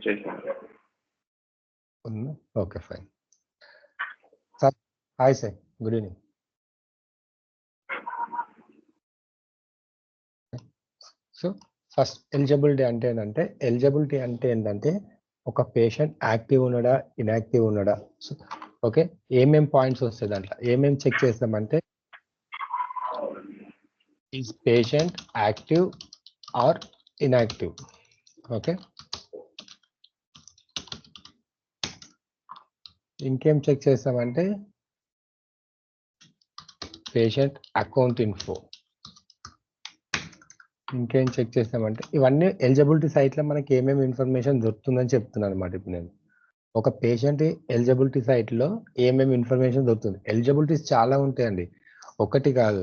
చేశాను. Okay fine sir. Hi sir, good evening. So first eligibility అంటే ఏంటంటే ఒక పేషెంట్ యాక్టివ్ ఉన్నాడా ఇన్యాక్టివ్ ఉన్నాడా. సో ఓకే, ఏమేం పాయింట్స్ వస్తాయి దాంట్లో, ఏమేం చెక్ చేస్తామంటే is patient active or inactive. Okay, ఇంకేం చెక్ చేస్తామంటే పేషెంట్ అకౌంట్ ఇన్ఫో. ఇంకేం చెక్ చేస్తామంటే ఇవన్నీ ఎలిజిబిలిటీ సైట్లో మనకి ఏమేమి ఇన్ఫర్మేషన్ దొరుకుతుందని చెప్తున్నాను అనమాట. ఇప్పుడు నేను ఒక పేషెంట్ ఎలిజిబిలిటీ సైట్లో ఏమేమి ఇన్ఫర్మేషన్ దొరుకుతుంది. ఎలిజిబిలిటీస్ చాలా ఉంటాయండి, ఒకటి కాదు.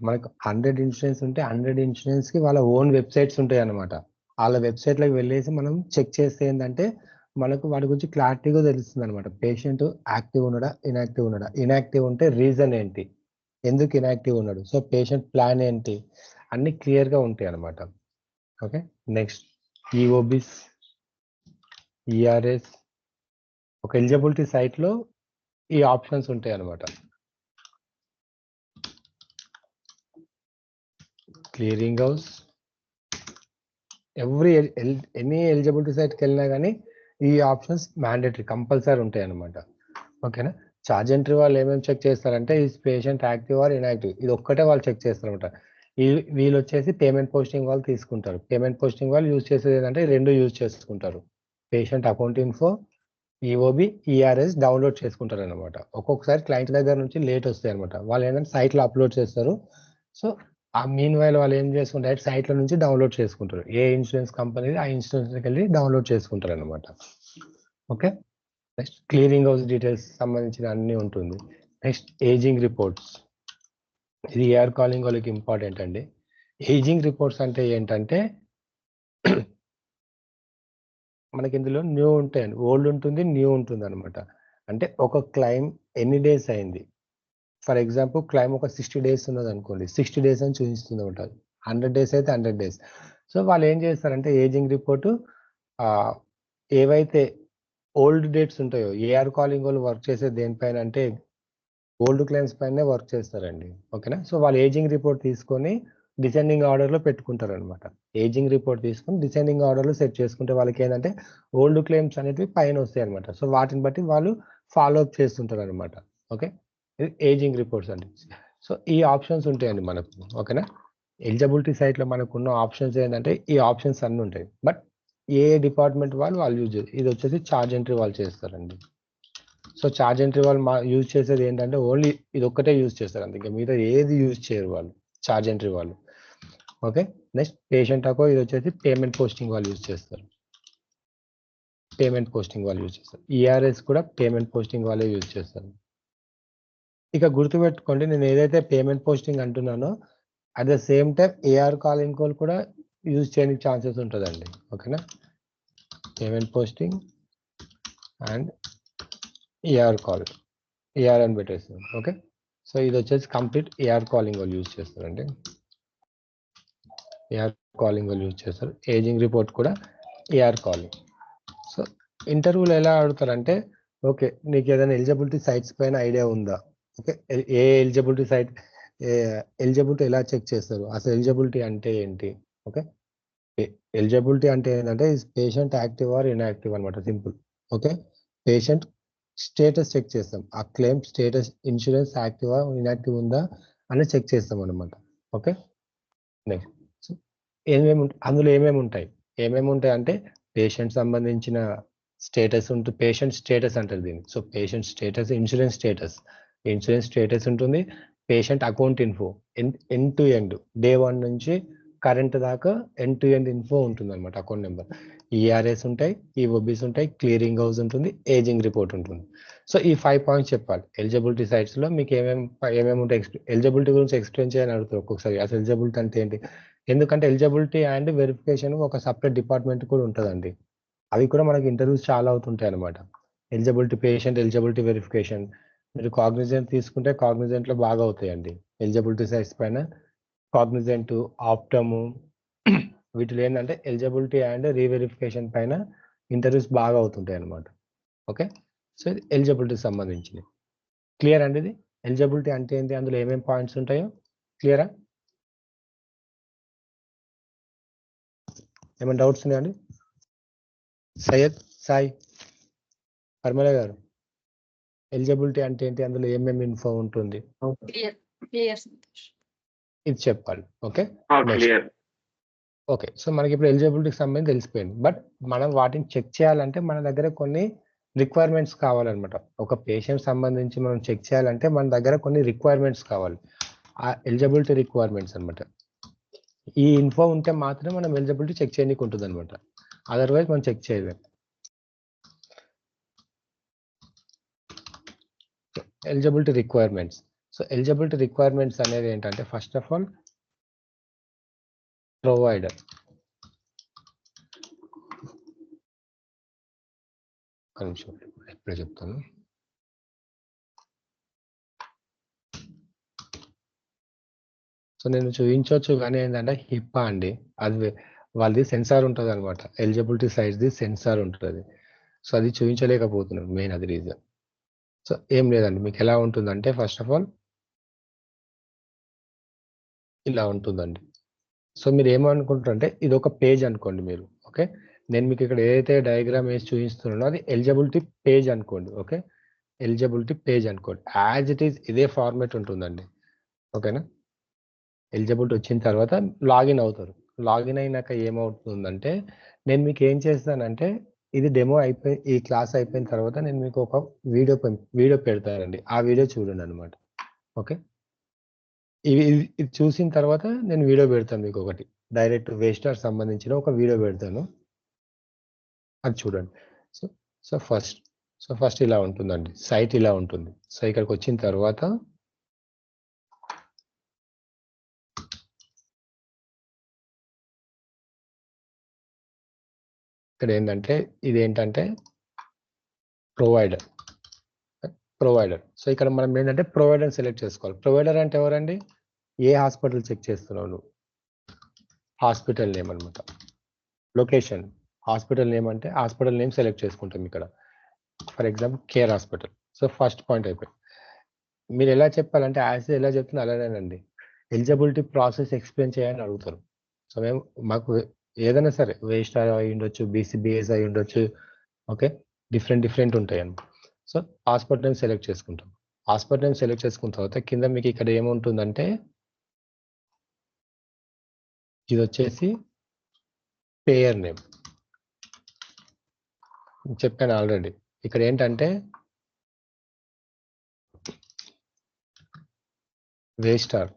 మనకు 100 ఇన్సూరెన్స్ ఉంటే 100 ఇన్సూరెన్స్కి వాళ్ళ ఓన్ వెబ్సైట్స్ ఉంటాయి అన్నమాట. వాళ్ళ వెబ్సైట్లోకి వెళ్ళేసి మనం చెక్ చేస్తే ఏంటంటే మనకు వాటి గురించి క్లారిటీగా తెలుస్తుంది అనమాట. పేషెంట్ యాక్టివ్ ఉన్నాడా ఇన్యాక్టివ్ ఉన్నాడా, ఇన్యాక్టివ్ ఉంటే రీజన్ ఏంటి, ఎందుకు ఇన్యాక్టివ్ ఉన్నాడు, సో పేషెంట్ ప్లాన్ ఏంటి, అన్ని క్లియర్గా ఉంటాయి అన్నమాట. Okay, next EOBs, ERS. ఒక ఎలిజిబిలిటీ సైట్లో ఈ ఆప్షన్స్ ఉంటాయి అన్నమాట. క్లియరింగ్ హౌస్, ఎనీ ఎలిజిబిలిటీ సైట్కి వెళ్ళినా కానీ ఈ ఆప్షన్స్ మ్యాండేటరీ కంపల్సరీ ఉంటాయి అన్నమాట. ఓకేనా. ఛార్జ్ ఎంట్రీ వాళ్ళు ఏమేమి చెక్ చేస్తారంటే ఈ పేషెంట్ యాక్టివ్ ఆర్ ఇన్యాక్టివ్, ఇది ఒక్కటే వాళ్ళు చెక్ చేస్తారనమాట. వీళ్ళు వచ్చేసి పేమెంట్ పోస్టింగ్ వాళ్ళు తీసుకుంటారు. పేమెంట్ పోస్టింగ్ వాళ్ళు యూజ్ చేసేది ఏంటంటే రెండు యూజ్ చేసుకుంటారు, patient account info, EOB, ERS download చేసుకుంటారు అనమాట. ఒక్కొక్కసారి క్లయింట్ దగ్గర నుంచి లేట్ వస్తాయి అనమాట. వాళ్ళు ఏంటంటే సైట్లో అప్లోడ్ చేస్తారు. సో ఆ మీన్ వైల్ వాళ్ళు ఏం చేసుకుంటారు, సైట్ల నుంచి డౌన్లోడ్ చేసుకుంటారు. ఏ ఇన్సూరెన్స్ కంపెనీ ఆ ఇన్సూరెన్స్కి వెళ్ళి డౌన్లోడ్ చేసుకుంటారు అనమాట. Okay, next clearing house details సంబంధించిన అన్ని ఉంటుంది. నెక్స్ట్ ఏజింగ్ రిపోర్ట్స్, ఇది ఏఆర్ కాలింగ్ వాళ్ళకి ఇంపార్టెంట్ అండి. ఏజింగ్ రిపోర్ట్స్ అంటే ఏంటంటే మనకి ఇందులో న్యూ ఉంటాయండి, ఓల్డ్ ఉంటుంది, న్యూ ఉంటుంది అనమాట. అంటే ఒక క్లైమ్ ఎన్ని డేస్ అయింది, ఫర్ ఎగ్జాంపుల్ క్లైమ్ ఒక 60 డేస్ ఉన్నది అనుకోండి, 60 డేస్ అని చూపిస్తుంది ఉంటుంది. 100 డేస్ అయితే 100 డేస్. సో వాళ్ళు ఏం చేస్తారంటే ఏజింగ్ రిపోర్టు ఏవైతే ఓల్డ్ డేట్స్ ఉంటాయో, ఏఆర్ కాలింగ్ వాళ్ళు వర్క్ చేసే దేనిపైన అంటే ఓల్డ్ క్లైమ్స్ పైనే వర్క్ చేస్తారండి. ఓకేనా. సో వాళ్ళు ఏజింగ్ రిపోర్ట్ తీసుకొని డిసెండింగ్ ఆర్డర్లో పెట్టుకుంటారు అనమాట. ఏజింగ్ రిపోర్ట్ తీసుకొని డిసెండింగ్ ఆర్డర్లో సెట్ చేసుకుంటే వాళ్ళకి ఏంటంటే ఓల్డ్ క్లెయిమ్స్ అనేవి పైన వస్తాయి అనమాట. సో వాటిని బట్టి వాళ్ళు ఫాలో అప్ చేస్తుంటారు అనమాట. ఓకే, ఇది ఏజింగ్ రిపోర్ట్స్ అండి. సో ఈ ఆప్షన్స్ ఉంటాయండి మనకు. ఓకేనా. ఎలిజిబిలిటీ సైట్లో మనకున్న ఆప్షన్స్ ఏంటంటే ఈ ఆప్షన్స్ అన్నీ ఉంటాయి. బట్ ఏ డిపార్ట్మెంట్ వాళ్ళు యూజ్ చేస్తారు, ఇది వచ్చేసి ఛార్జ్ ఎంట్రీ వాళ్ళు చేస్తారండి. సో ఛార్జ్ ఎంట్రీ వాళ్ళు యూజ్ చేసేది ఏంటంటే ఓన్లీ ఇది ఒక్కటే యూజ్ చేస్తారు అంతే, ఇంకా మిగతా ఏది యూజ్ చేయరు వాళ్ళు, ఛార్జ్ ఎంట్రీ వాళ్ళు. ఓకే, నెక్స్ట్ పేషెంట్ అకో, ఇది వచ్చేసి పేమెంట్ పోస్టింగ్ వాళ్ళు యూజ్ చేస్తారు. ఈఆర్ఎస్ కూడా పేమెంట్ పోస్టింగ్ వాళ్ళే యూజ్ చేస్తారు. ఇక గుర్తుపెట్టుకోండి, నేను ఏదైతే పేమెంట్ పోస్టింగ్ అంటున్నానో at the same time AR calling call కూడా యూజ్ చేయడానికి ఛాన్సెస్ ఉంటుందండి. ఓకేనా, payment posting and AR call, AR అని పెట్టేస్తుంది. ఓకే, సో ఇది వచ్చేసి కంప్లీట్ ఏఆర్ కాలింగ్ వాళ్ళు యూజ్ చేస్తారండి. ఏఆర్ కాలింగ్ వాళ్ళు యూజ్ చేస్తారు. ఏజింగ్ రిపోర్ట్ కూడా ఏఆర్ కాలింగ్. సో ఇంటర్వ్యూలో ఎలా అడుగుతారంటే ఓకే నీకు ఏదైనా ఎలిజిబిలిటీ సైట్స్ పైన ఐడియా ఉందా, ఓకే ఏ ఎలిజిబిలిటీ సైట్, ఎలిజిబిలిటీ ఎలా చెక్ చేస్తారు, అసలు ఎలిజిబిలిటీ అంటే ఏంటి. ఓకే, ఎలిజిబిలిటీ అంటే ఏంటంటే పేషెంట్ యాక్టివ్ ఆర్ ఇన్యాక్టివ్ అనమాట, simple. Okay, patient status check చేస్తాం, ఆ claim status insurance active inactive ఉందా అని చెక్ చేస్తాం అనమాట. ఓకే, నెక్స్ట్ అందులో ఏమేమి ఉంటాయి అంటే పేషెంట్ సంబంధించిన స్టేటస్ ఉంటుంది, పేషెంట్ స్టేటస్ అంటారు దీన్ని. So patient status, insurance status ఉంటుంది, patient account info, end to end day 1 నుంచి కరెంట్ దాకా ఎండ్ టు ఎండ్ ఇన్ఫో ఉంటుంది అనమాట. అకౌంట్ నెంబర్, ఈఆర్ఎస్ ఉంటాయి, ఈఓబిస్ ఉంటాయి, క్లియరింగ్ హౌస్ ఉంటుంది, ఏజింగ్ రిపోర్ట్ ఉంటుంది. సో ఈ 5 పాయింట్స్ చెప్పాలి. ఎలిజిబిలిటీ సైట్స్లో మీకు ఏమేమి ఉంటాయి, ఎలిజిబిలిటీ గురించి ఎక్స్ప్లెయిన్ చేయని అడుగుతారు ఒక్కొక్కసారి. అసలు ఎలిజిబిలిటీ అంటే ఏంటి, ఎందుకంటే ఎలిజిబిలిటీ అండ్ వెరిఫికేషన్ ఒక సపరేట్ డిపార్ట్మెంట్ కూడా ఉంటుందండి. అవి కూడా మనకి ఇంటర్వ్యూస్ చాలా అవుతుంటాయి అనమాట. Eligibility patient, eligibility verification. మీరు కాగ్నిజెంట్ తీసుకుంటే కాగ్నిజెంట్లో బాగా అవుతాయండి ఎలిజిబిలిటీ సైట్స్ పైన. కాగ్నిజెంట్, ఆప్టము, వీటిలో ఏంటంటే ఎలిజిబిలిటీ అండ్ రీవెరిఫికేషన్ పైన ఇంటర్వ్యూస్ బాగా అవుతుంటాయి అన్నమాట. ఓకే, సో ఇది ఎలిజిబిలిటీ సంబంధించింది. క్లియర్ అండి? ఇది ఎలిజిబిలిటీ అంటే ఏంటి, అందులో ఏమేమి పాయింట్స్ ఉంటాయో క్లియరా? ఏమైనా డౌట్స్ ఉన్నాయండి? సయ్యద్, సాయి, పర్మల గారు, ఎలిజిబిలిటీ అంటే ఏంటి, అందులో ఏమేమి ఇన్ఫో ఉంటుంది ఇది చెప్పాలి. Okay, okay. సో మనకి ఇప్పుడు ఎలిజిబిలిటీకి సంబంధించి తెలిసిపోయింది. బట్ మనం వాటిని చెక్ చేయాలంటే మన దగ్గర కొన్ని రిక్వైర్మెంట్స్ కావాలన్నమాట. ఒక పేషెంట్ సంబంధించి మనం చెక్ చేయాలంటే మన దగ్గర కొన్ని రిక్వైర్మెంట్స్ కావాలి. ఆ ఎలిజిబిలిటీ రిక్వైర్మెంట్స్ అనమాట. ఈ ఇన్ఫో ఉంటే మాత్రమే మనం ఎలిజిబిలిటీ చెక్ చేయడానికి ఉంటుంది అనమాట. అదర్వైజ్ మనం చెక్ చేయలేం. Eligibility requirements. So eligibility requirements అనేది ఏంటంటే ఫస్ట్ ఆఫ్ ఆల్ ప్రొవైడర్. కొంచెం ఇప్పుడే చెప్తాను. సో నేను చూపించవచ్చు కానీ ఏంటంటే హిప్పా అండి, అది వాళ్ళది సెన్సార్ ఉంటుంది అనమాట. ఎలిజిబిలిటీ సైడ్ది సెన్సార్ ఉంటుంది. సో అది చూపించలేకపోతున్నాను, మెయిన్ అది రీజన్. సో ఏం లేదండి, మీకు ఎలా ఉంటుందంటే ఫస్ట్ ఆఫ్ ఆల్ ఇలా ఉంటుందండి. సో మీరు ఏమనుకుంటారంటే ఇది ఒక పేజ్ అనుకోండి మీరు. ఓకే, నేను మీకు ఇక్కడ ఏదైతే డయాగ్రామ్ వేసి చూపిస్తున్నానో అది ఎలిజిబిలిటీ పేజ్ అనుకోండి. ఓకే, ఎలిజిబిలిటీ పేజ్ అనుకోండి. యాజ్ ఇట్ ఈస్ ఇదే ఫార్మేట్ ఉంటుందండి. ఓకేనా? ఎలిజిబిలిటీ వచ్చిన తర్వాత లాగిన్ అవుతారు. లాగిన్ అయినాక ఏమవుతుందంటే నేను మీకు ఏం చేస్తానంటే ఇది డెమో అయిపోయి ఈ క్లాస్ అయిపోయిన తర్వాత నేను మీకు ఒక వీడియో పెడతానండి. ఆ వీడియో చూడండి అనమాట. ఓకే, ఇది చూసిన తర్వాత నేను వీడియో పెడతాను మీకు ఒకటి. డైరెక్ట్ వేస్టార్ సంబంధించిన ఒక వీడియో పెడతాను, అది చూడండి. సో ఫస్ట్ ఇలా ఉంటుందండి, సైట్ ఇలా ఉంటుంది. సో ఇక్కడికి వచ్చిన తర్వాత ఇక్కడ ఏంటంటే ఇదేంటంటే ప్రొవైడర్. సో ఇక్కడ మనం ఏంటంటే ప్రొవైడర్ సెలెక్ట్ చేసుకోవాలి. ప్రొవైడర్ అంటే ఎవరండి? ఏ హాస్పిటల్ చెక్ చేస్తున్నావు నువ్వు, హాస్పిటల్ నేమ్ అనమాట. లొకేషన్, హాస్పిటల్ నేమ్ అంటే హాస్పిటల్ నేమ్ సెలెక్ట్ చేసుకుంటాం ఇక్కడ. For example care hospital. So first point అయిపోయింది. మీరు ఎలా చెప్పాలంటే యాజ్ ఎలా చెప్తున్నా అలానేనండి. ఎలిజిబిలిటీ ప్రాసెస్ ఎక్స్ప్లెయిన్ చేయాలని అడుగుతారు. సో మాకు ఏదైనా సరే వేస్టార్ అయి ఉండొచ్చు, బీసీబీఎస్ అయి ఉండొచ్చు. ఓకే, డిఫరెంట్ ఉంటాయి అన్నమాట. సో హాస్పిటల్ నేమ్ సెలెక్ట్ చేసుకుంటాం. హాస్పిటల్ నేమ్ సెలెక్ట్ చేసుకున్న తర్వాత కింద మీకు ఇక్కడ ఏముంటుందంటే ఇది వచ్చేసి పేయర్ నేమ్. చెప్పాను ఆల్రెడీ. ఇక్కడ ఏంటంటే వేస్టార్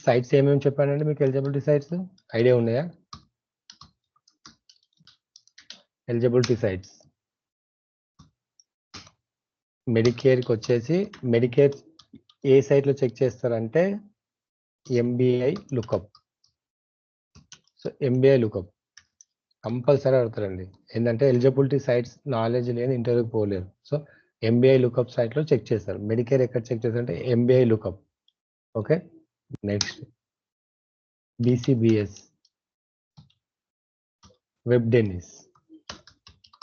సైట్స్ ఏమేమి చెప్పానండి మీకు, ఎలిజిబిలిటీ సైట్స్ ఐడియా ఉన్నాయా? ఎలిజిబిలిటీ సైట్స్ మెడికేర్కి వచ్చేసి మెడికేర్ ఏ సైట్లో చెక్ చేస్తారంటే MBI lookup. So MBI lookup compulsory అడుగుతారండి. ఏంటంటే ఎలిజిబిలిటీ సైట్స్ నాలెడ్జ్ లేని ఇంటర్వ్యూకి పోలేరు. సో ఎంబీఐ లుకప్ సైట్లో చెక్ చేస్తారు. మెడికేర్ ఎక్కడ చెక్ చేస్తారంటే MBI lookup. Okay, next BCBS, web Dennis.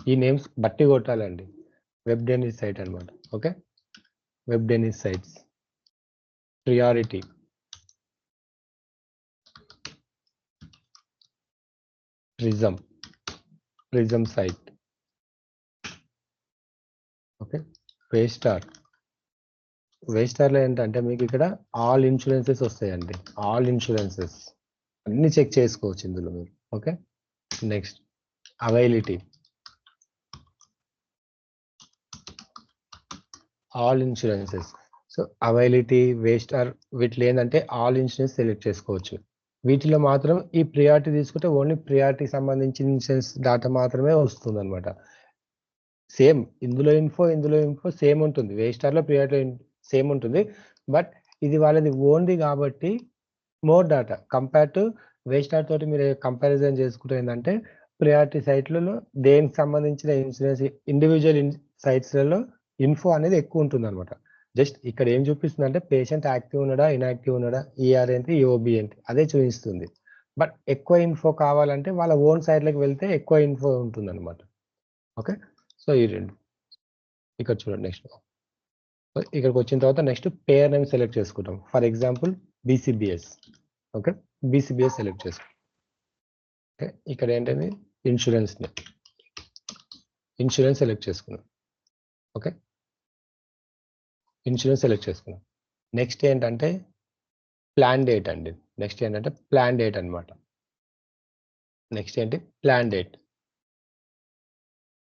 ఈ నేమ్స్ బట్టి కొట్టాలండి. వెబ్ డెన్నిస్ సైట్ అనమాట. Okay, web Dennis sites. Priority, prism site. Okay, వేస్టార్లో ఏంటంటే మీకు ఇక్కడ ఆల్ ఇన్సూరెన్సెస్ వస్తాయండి. ఆల్ ఇన్సూరెన్సెస్ అన్ని చెక్ చేసుకోవచ్చు ఇందులో మీరు. Okay, next Availity, all insurances. So Availity, Waystar వీటిలో ఏంటంటే ఆల్ ఇన్సూరెన్స్ సెలెక్ట్ చేసుకోవచ్చు. వీటిలో మాత్రం ఈ ప్రియారిటీ తీసుకుంటే ఓన్లీ ప్రియారిటీ సంబంధించిన ఇన్సూరెన్స్ డేటా మాత్రమే వస్తుంది అనమాట. సేమ్ ఇందులో ఇన్ఫో సేమ్ ఉంటుంది. వేస్టార్లో ప్రియారిటీ సేమ్ ఉంటుంది. బట్ ఇది వాళ్ళది ఓన్లీ కాబట్టి మోర్ డేటా కంపేర్ టు వేస్టార్ తోటి మీరు కంపారిజన్ చేసుకుంటే ఏంటంటే ప్రియారిటీ సైట్లలో దేనికి సంబంధించిన ఇన్సూరెన్స్ ఇండివిజువల్ సైట్స్లలో ఇన్ఫో అనేది ఎక్కువ ఉంటుంది అనమాట. జస్ట్ ఇక్కడ ఏం చూపిస్తుంది అంటే పేషెంట్ యాక్టివ్ ఉన్నాడా, ఇన్యాక్టివ్ ఉన్నాడా, ఈఆర్ ఏంటి, ఈఓబి ఏంటి అదే చూపిస్తుంది. బట్ ఎక్కువ ఇన్ఫో కావాలంటే వాళ్ళ ఓన్ సైట్లోకి వెళ్తే ఎక్కువ ఇన్ఫో ఉంటుంది అనమాట. ఓకే, సో ఈ రెండు ఇక్కడ చూడండి. నెక్స్ట్ ఇక్కడికి వచ్చిన తర్వాత నెక్స్ట్ పేర్ నేమ్ సెలెక్ట్ చేసుకుంటాం. For example BCBS. Okay, BCBS select చేసుకుంటాం. ఓకే, ఇక్కడ ఏంటంటే ఇన్సూరెన్స్ సెలెక్ట్ చేసుకున్నాం. ఓకే, ఇన్సూరెన్స్ సెలెక్ట్ చేసుకున్నాం. నెక్స్ట్ ఏంటంటే ప్లాన్ డేట్ అండి. నెక్స్ట్ ఏంటంటే ప్లాన్ డేట్ అనమాట. నెక్స్ట్ ఏంటి ప్లాన్ డేట్.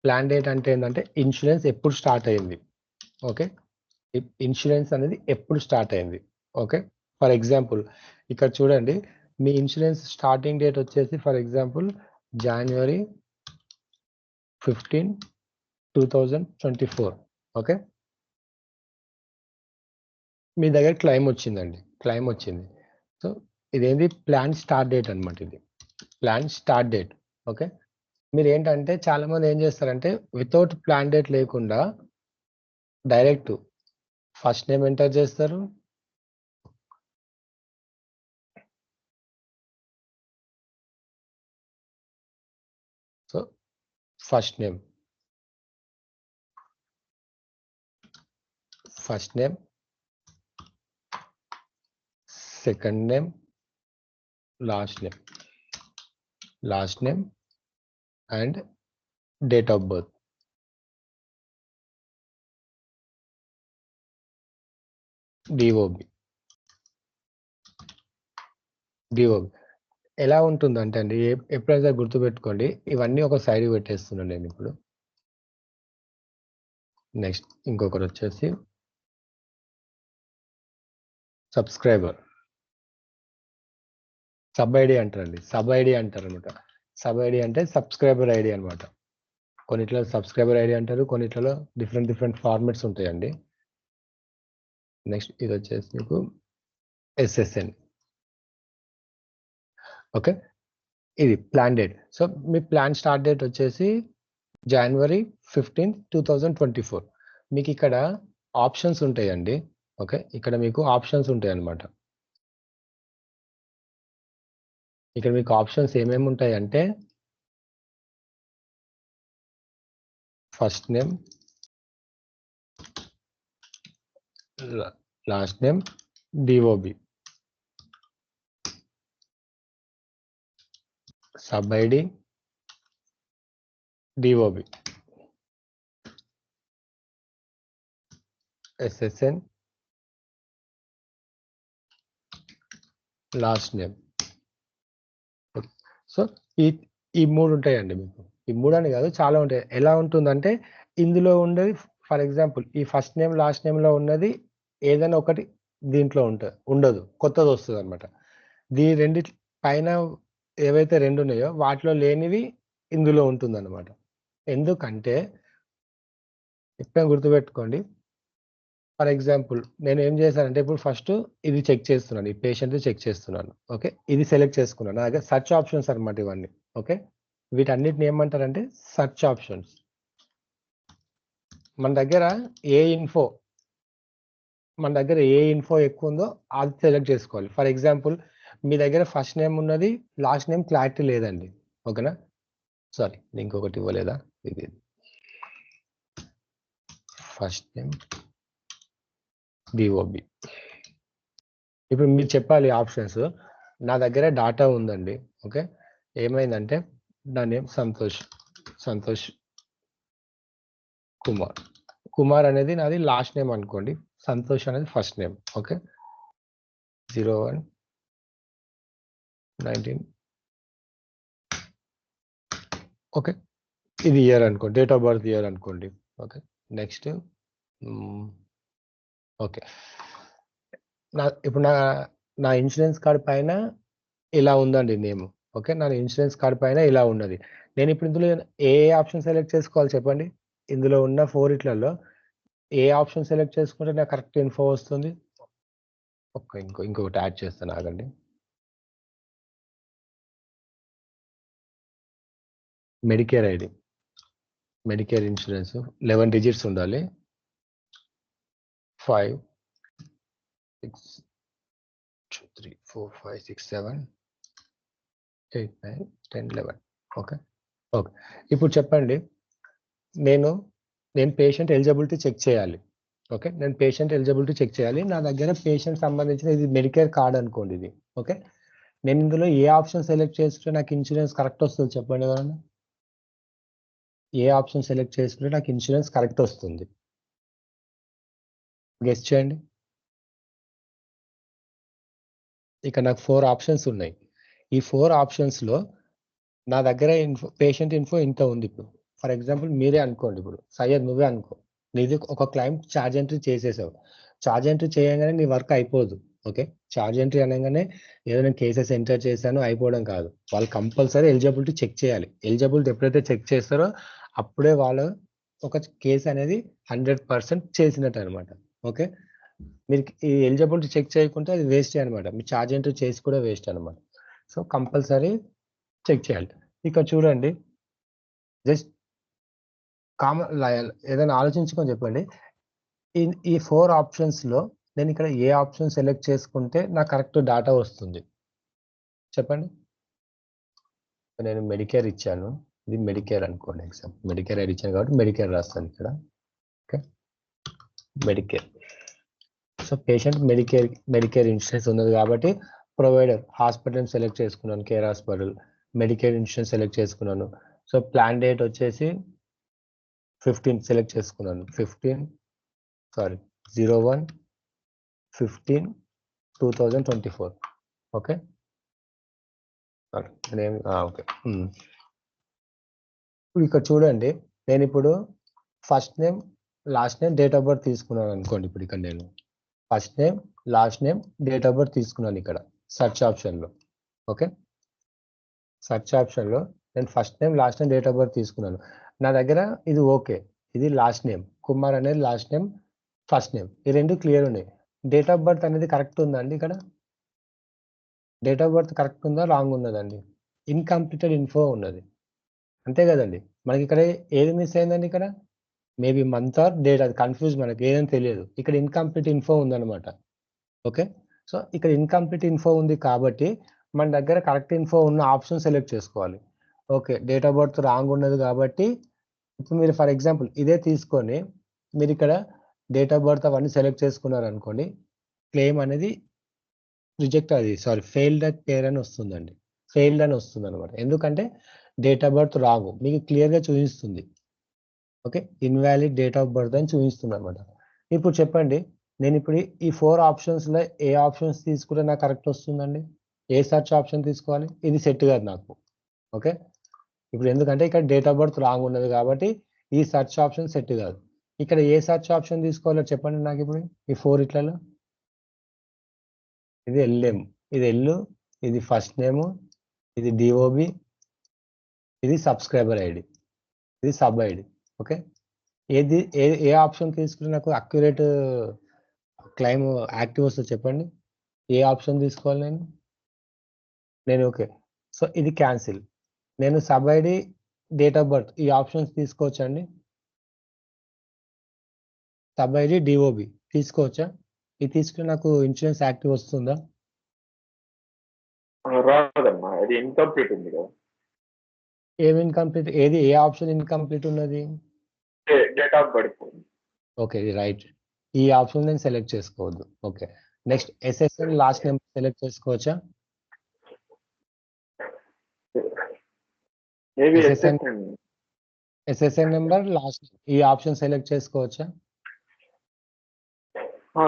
ప్లాన్ డేట్ అంటే ఏంటంటే ఇన్సూరెన్స్ ఎప్పుడు స్టార్ట్ అయింది. ఓకే, ఇన్సూరెన్స్ అనేది ఎప్పుడు స్టార్ట్ అయింది. ఓకే, ఫర్ ఎగ్జాంపుల్ ఇక్కడ చూడండి, మీ ఇన్సూరెన్స్ స్టార్టింగ్ డేట్ వచ్చేసి ఫర్ ఎగ్జాంపుల్ January 15, 2024. ఓకే, మీ దగ్గర క్లెయిమ్ వచ్చిందండి. క్లెయిమ్ వచ్చింది. సో ఇదేంటి ప్లాన్ స్టార్ట్ డేట్ అనమాట. ఇది ప్లాన్ స్టార్ట్ డేట్. ఓకే, మీరు ఏంటంటే చాలా మంది ఏం చేస్తారంటే వితౌట్ ప్లాన్ డేట్ లేకుండా డైరెక్ట్ ఫస్ట్ నేమ్ ఎంటర్ చేస్తారు, so first name, second name, last name and date of birth. DOB ఎలా ఉంటుందంటే అండి, ఎప్పుడైతే గుర్తుపెట్టుకోండి, ఇవన్నీ ఒక సైడ్ పెట్టేస్తున్నాను నేను ఇప్పుడు. నెక్స్ట్ ఇంకొకటి వచ్చేసి సబ్స్క్రైబర్, సబ్ ఐడి అంటారండి. సబ్ ఐడి అంటారు అనమాట. సబ్ ఐడి అంటే సబ్స్క్రైబర్ ఐడి అనమాట. కొన్నిట్లో సబ్స్క్రైబర్ ఐడి అంటారు, కొన్నిట్లో డిఫరెంట్ ఫార్మాట్స్ ఉంటాయండి. నెక్స్ట్ ఇది వచ్చేసి మీకు SSN. ఓకే, ఇది ప్లాన్ డేట్. సో మీ ప్లాన్ స్టార్ట్ డేట్ వచ్చేసి January 15, 2024. మీకు ఇక్కడ ఆప్షన్స్ ఉంటాయండి. ఓకే, ఇక్కడ మీకు ఆప్షన్స్ ఉంటాయి అన్నమాట. ఇక్కడ మీకు ఆప్షన్స్ ఏమేమి ఉంటాయి అంటే first name, last name, DOB, sub ID, DOB, SSN, last name. So ఈ మూడు ఉంటాయండి మీకు. ఈ మూడు అని కాదు, చాలా ఉంటాయి. ఎలా ఉంటుందంటే ఇందులో ఉండేది ఫర్ ఎగ్జాంపుల్ ఈ ఫస్ట్ నేమ్ లాస్ట్ నేమ్ లో ఉన్నది ఏదైనా ఒకటి దీంట్లో ఉండదు, కొత్తది వస్తుంది అనమాట. రెండు పైన ఏవైతే రెండు ఉన్నాయో వాటిలో లేనివి ఇందులో ఉంటుంది అనమాట. ఎందుకంటే ఎప్పుడైనా గుర్తుపెట్టుకోండి, ఫర్ ఎగ్జాంపుల్ నేను ఏం చేశానంటే ఇప్పుడు ఫస్ట్ ఇది చెక్ చేస్తున్నాను, ఈ పేషెంట్ చెక్ చేస్తున్నాను. ఓకే, ఇది సెలెక్ట్ చేసుకున్నాను. అలాగే సర్చ్ ఆప్షన్స్ అనమాట ఇవన్నీ. ఓకే, వీటన్నిటిని ఏమంటారంటే సర్చ్ ఆప్షన్స్. మన దగ్గర ఏ ఇన్ఫో ఎక్కువ ఉందో అది సెలెక్ట్ చేసుకోవాలి. ఫర్ ఎగ్జాంపుల్ మీ దగ్గర ఫస్ట్ నేమ్ ఉన్నది, లాస్ట్ నేమ్ క్లారిటీ లేదండి. ఓకేనా, సారీ ఇంకొకటి ఇవ్వలేదా, ఇది ఫస్ట్ నేమ్ DOB. ఇప్పుడు మీరు చెప్పాలి ఆప్షన్స్. నా దగ్గర డాటా ఉందండి. ఓకే, ఏమైందంటే నా నేమ్ సంతోష్ కుమార్ అనేది నాది లాస్ట్ నేమ్ అనుకోండి, సంతోష్ అనేది ఫస్ట్ నేమ్. ఓకే, 01/19. ఓకే, ఇది ఇయర్ అనుకోండి, డేట్ ఆఫ్ బర్త్ ఇయర్ అనుకోండి. ఓకే, నెక్స్ట్ ఓకే, ఇప్పుడు నా ఇన్సూరెన్స్ కార్డ్ పైన ఇలా ఉందండి నేమ్. ఓకే, నా ఇన్సూరెన్స్ కార్డ్ పైన ఇలా ఉన్నది. నేను ఇప్పుడు ఇందులో ఏ ఆప్షన్ సెలెక్ట్ చేసుకోవాలి చెప్పండి. ఇందులో ఉన్న 4 ఇట్లలో ఏ ఆప్షన్ సెలెక్ట్ చేసుకుంటే నాకు కరెక్ట్ ఇన్ఫో వస్తుంది. ఇంకొకటి యాడ్ చేస్తాను, ఆగండి. Medicare ID, Medicare insurance 11 digits ఉండాలి. 5 6 2 3 4 5 6 7 8, 9, 10, 11. ఓకే. ఓకే. ఇప్పుడు చెప్పండి. నేను పేషెంట్ ఎలిజిబిలిటీ చెక్ చేయాలి. ఓకే. నేను పేషెంట్ ఎలిజిబిలిటీ చెక్ చేయాలి. నా దగ్గర పేషెంట్ సంబంధించిన ఇది మెడికేర్ కార్డ్ అనుకోండి ఇది. ఓకే. నేను ఇందులో ఏ ఆప్షన్ సెలెక్ట్ చేసుకుంటే నాకు ఇన్సూరెన్స్ కరెక్ట్ వస్తుంది చెప్పండి ఎవరన్నా? ఏ ఆప్షన్ సెలెక్ట్ చేసుకుంటే నాకు ఇన్సూరెన్స్ కరెక్ట్ వస్తుంది? గెస్ చేయండి. ఇక నాకు 4 ఆప్షన్స్ ఉన్నాయి. ఈ 4 ఆప్షన్స్‌లో నా దగ్గర పేషెంట్ ఇన్ఫో ఇంత ఉంది ఇప్పుడు. ఫర్ ఎగ్జాంపుల్ మీరే అనుకోండి ఇప్పుడు. సయ్యద్ నువ్వే అనుకో. నీది ఒక క్లెయిమ్ చార్జ్ ఎంట్రీ చేసేసావు. చార్జ్ ఎంట్రీ చేయంగానే నీ వర్క్ అయిపోదు. ఓకే. చార్జ్ ఎంట్రీ అనంగానే ఏదో నేను కేసెస్ ఎంటర్ చేశాను అయిపోవడం కాదు. వాళ్ళు కంపల్సరీ ఎలిజిబిలిటీ చెక్ చేయాలి. ఎలిజిబిలిటీ ఎప్పుడైతే చెక్ చేస్తారో అప్పుడే వాళ్ళు ఒక కేస్ అనేది 100% చేసినట్టు అనమాట. ఓకే. మీరు ఈ ఎలిజిబిలిటీ చెక్ చేయకుంటే అది వేస్టే అనమాట. మీ చార్జ్ ఎంట్రీ చేసి కూడా వేస్ట్ అనమాట. సో, కంపల్సరీ చెక్ చేయాలి. ఇక్కడ చూడండి. జస్ట్ ఏదైనా ఆలోచించుకొని చెప్పండి. ఈ 4 ఆప్షన్స్‌లో నేను ఇక్కడ ఏ ఆప్షన్ సెలెక్ట్ చేసుకుంటే నాకు కరెక్ట్ డాటా వస్తుంది? చెప్పండి. నేను మెడికేర్ ఇచ్చాను. ఇది మెడికేర్ అనుకోండి ఎగ్జాంపుల్. మెడికేర్ ఐడి ఇచ్చాను కాబట్టి మెడికేర్ రాస్తాను ఇక్కడ. Okay. Medicare. So, patient Medicare insurance ఉన్నది కాబట్టి ప్రొవైడర్ హాస్పిటల్‌ని సెలెక్ట్ చేసుకున్నాను. Care hospital. Medicare insurance select చేసుకున్నాను. సో, ప్లాన్ డేట్ వచ్చేసి 15 సెలెక్ట్ చేసుకున్నాను. 01/15/2024. ఓకే. ఓకే. ఇక్కడ చూడండి. నేనిప్పుడు first name, last name, date of birth తీసుకున్నాను అనుకోండి. ఇప్పుడు ఇక్కడ నేను first name, last name, date of birth తీసుకున్నాను ఇక్కడ సెర్చ్ ఆప్షన్‌లో. ఓకే. సెర్చ్ ఆప్షన్‌లో నేను first name, last name, date of birth తీసుకున్నాను. నా దగ్గర ఇది ఓకే. ఇది లాస్ట్ నేమ్. కుమార్ అనేది లాస్ట్ నేమ్, ఫస్ట్ నేమ్. ఈ 2 క్లియర్ ఉన్నాయి. డేట్ ఆఫ్ బర్త్ అనేది కరెక్ట్ ఉందా అండి ఇక్కడ? డేట్ ఆఫ్ బర్త్ కరెక్ట్ ఉందా? రాంగ్ ఉన్నదండి? ఇన్‌కంప్లీటెడ్ ఇన్ఫో ఉన్నది. అంతే గదండీ! మనకిక్కడ ఏది మిస్ అయిందండి ఇక్కడ? మేబీ మంత్ ఆర్ డేట్ అది కన్‌ఫ్యూజ్ మనకి ఏదని తెలియదు. ఇక్కడ ఇన్‌కంప్లీట్ ఇన్ఫో ఉందన్నమాట. ఓకే. సో, ఇక్కడ ఇన్‌కంప్లీట్ ఇన్ఫో ఉంది కాబట్టి మన దగ్గర కరెక్ట్ ఇన్ఫో ఉన్న ఆప్షన్ సెలెక్ట్ చేసుకోవాలి. Okay. Date of birth wrong ఉన్నది కాబట్టి ఇప్పుడు మీరు ఫర్ ఎగ్జాంపుల్ ఇదే తీసుకొని మీరిక్కడ డేట్ ఆఫ్ బర్త్ అవన్నీ సెలెక్ట్ చేసుకున్నారనుకోండి. క్లెయిమ్ అనేది ఫెయిల్డ్ అట్ కేర్ అని వస్తుందండి. ఫెయిల్డ్ అని వస్తుందన్నమాట. ఎందుకంటే డేట్ ఆఫ్ బర్త్ రాంగ్. మీకు క్లియర్‌గా చూయిస్తుంది. Okay. Invalid date of birth అని చూయిస్తుందన్నమాట. ఇప్పుడు చెప్పండి. నేనిప్పుడు ఈ 4 ఆప్షన్స్‌లో ఏ ఆప్షన్స్ తీసుకుంటే నాకు కరెక్ట్ వస్తుందండి? ఏ సెర్చ్ ఆప్షన్ తీసుకోవాలి? ఇది సెట్ కాదు నాకు. ఓకే. ఇప్పుడు ఎందుకంటే ఇక్కడ డేట్ ఆఫ్ బర్త్ రాంగ్ ఉన్నది కాబట్టి ఈ సెర్చ్ ఆప్షన్ సెట్ కాదు. ఇక్కడ ఏ సెర్చ్ ఆప్షన్ తీసుకోవాలో చెప్పండి నాకిప్పుడు? ఈ 4 ఇట్లలో. ఇది ఎల్ఎం. ఇది ఎల్, ఇది ఫస్ట్ నేమ్, ఇది డిఓబి, ఇది సబ్‌స్క్రైబర్ ఐడి, ఇది సబ్ ఐడి. ఓకే. ఏ ఆప్షన్ తీసుకుంటే నాకు అక్యురేట్ క్లెయిమ్ యాక్టివ్ వస్తది చెప్పండి? ఏ ఆప్షన్ తీసుకోవాలి నేను? ఓకే. సో, ఇది క్యాన్సిల్. నేను sub ID, date of birth ఈ ఆప్షన్స్ తీసుకోవచ్చండి? సబ్ ఐడి, డిఓబి తీసుకోవచ్చా? ఇది తీసుకుంటే నాకు ఇన్సూరెన్స్ యాక్టివ్ వస్తుందా? రాదమ్మా. అది ఇన్‌కంప్లీట్ ఉంది కదా! ఏమి ఇన్‌కంప్లీట్? ఏ ఆప్షన్ ఇన్‌కంప్లీట్ ఉన్నది? Date of birth. Okay. Right. ఈ ఆప్షన్ నేను సెలెక్ట్ చేసుకోవద్దు. Okay. Next SSN last name select చేసుకోవచ్చా? Maybe SSN SSN. Number last ఈ ఆప్షన్ సెలెక్ట్ చేసుకోవచ్చా?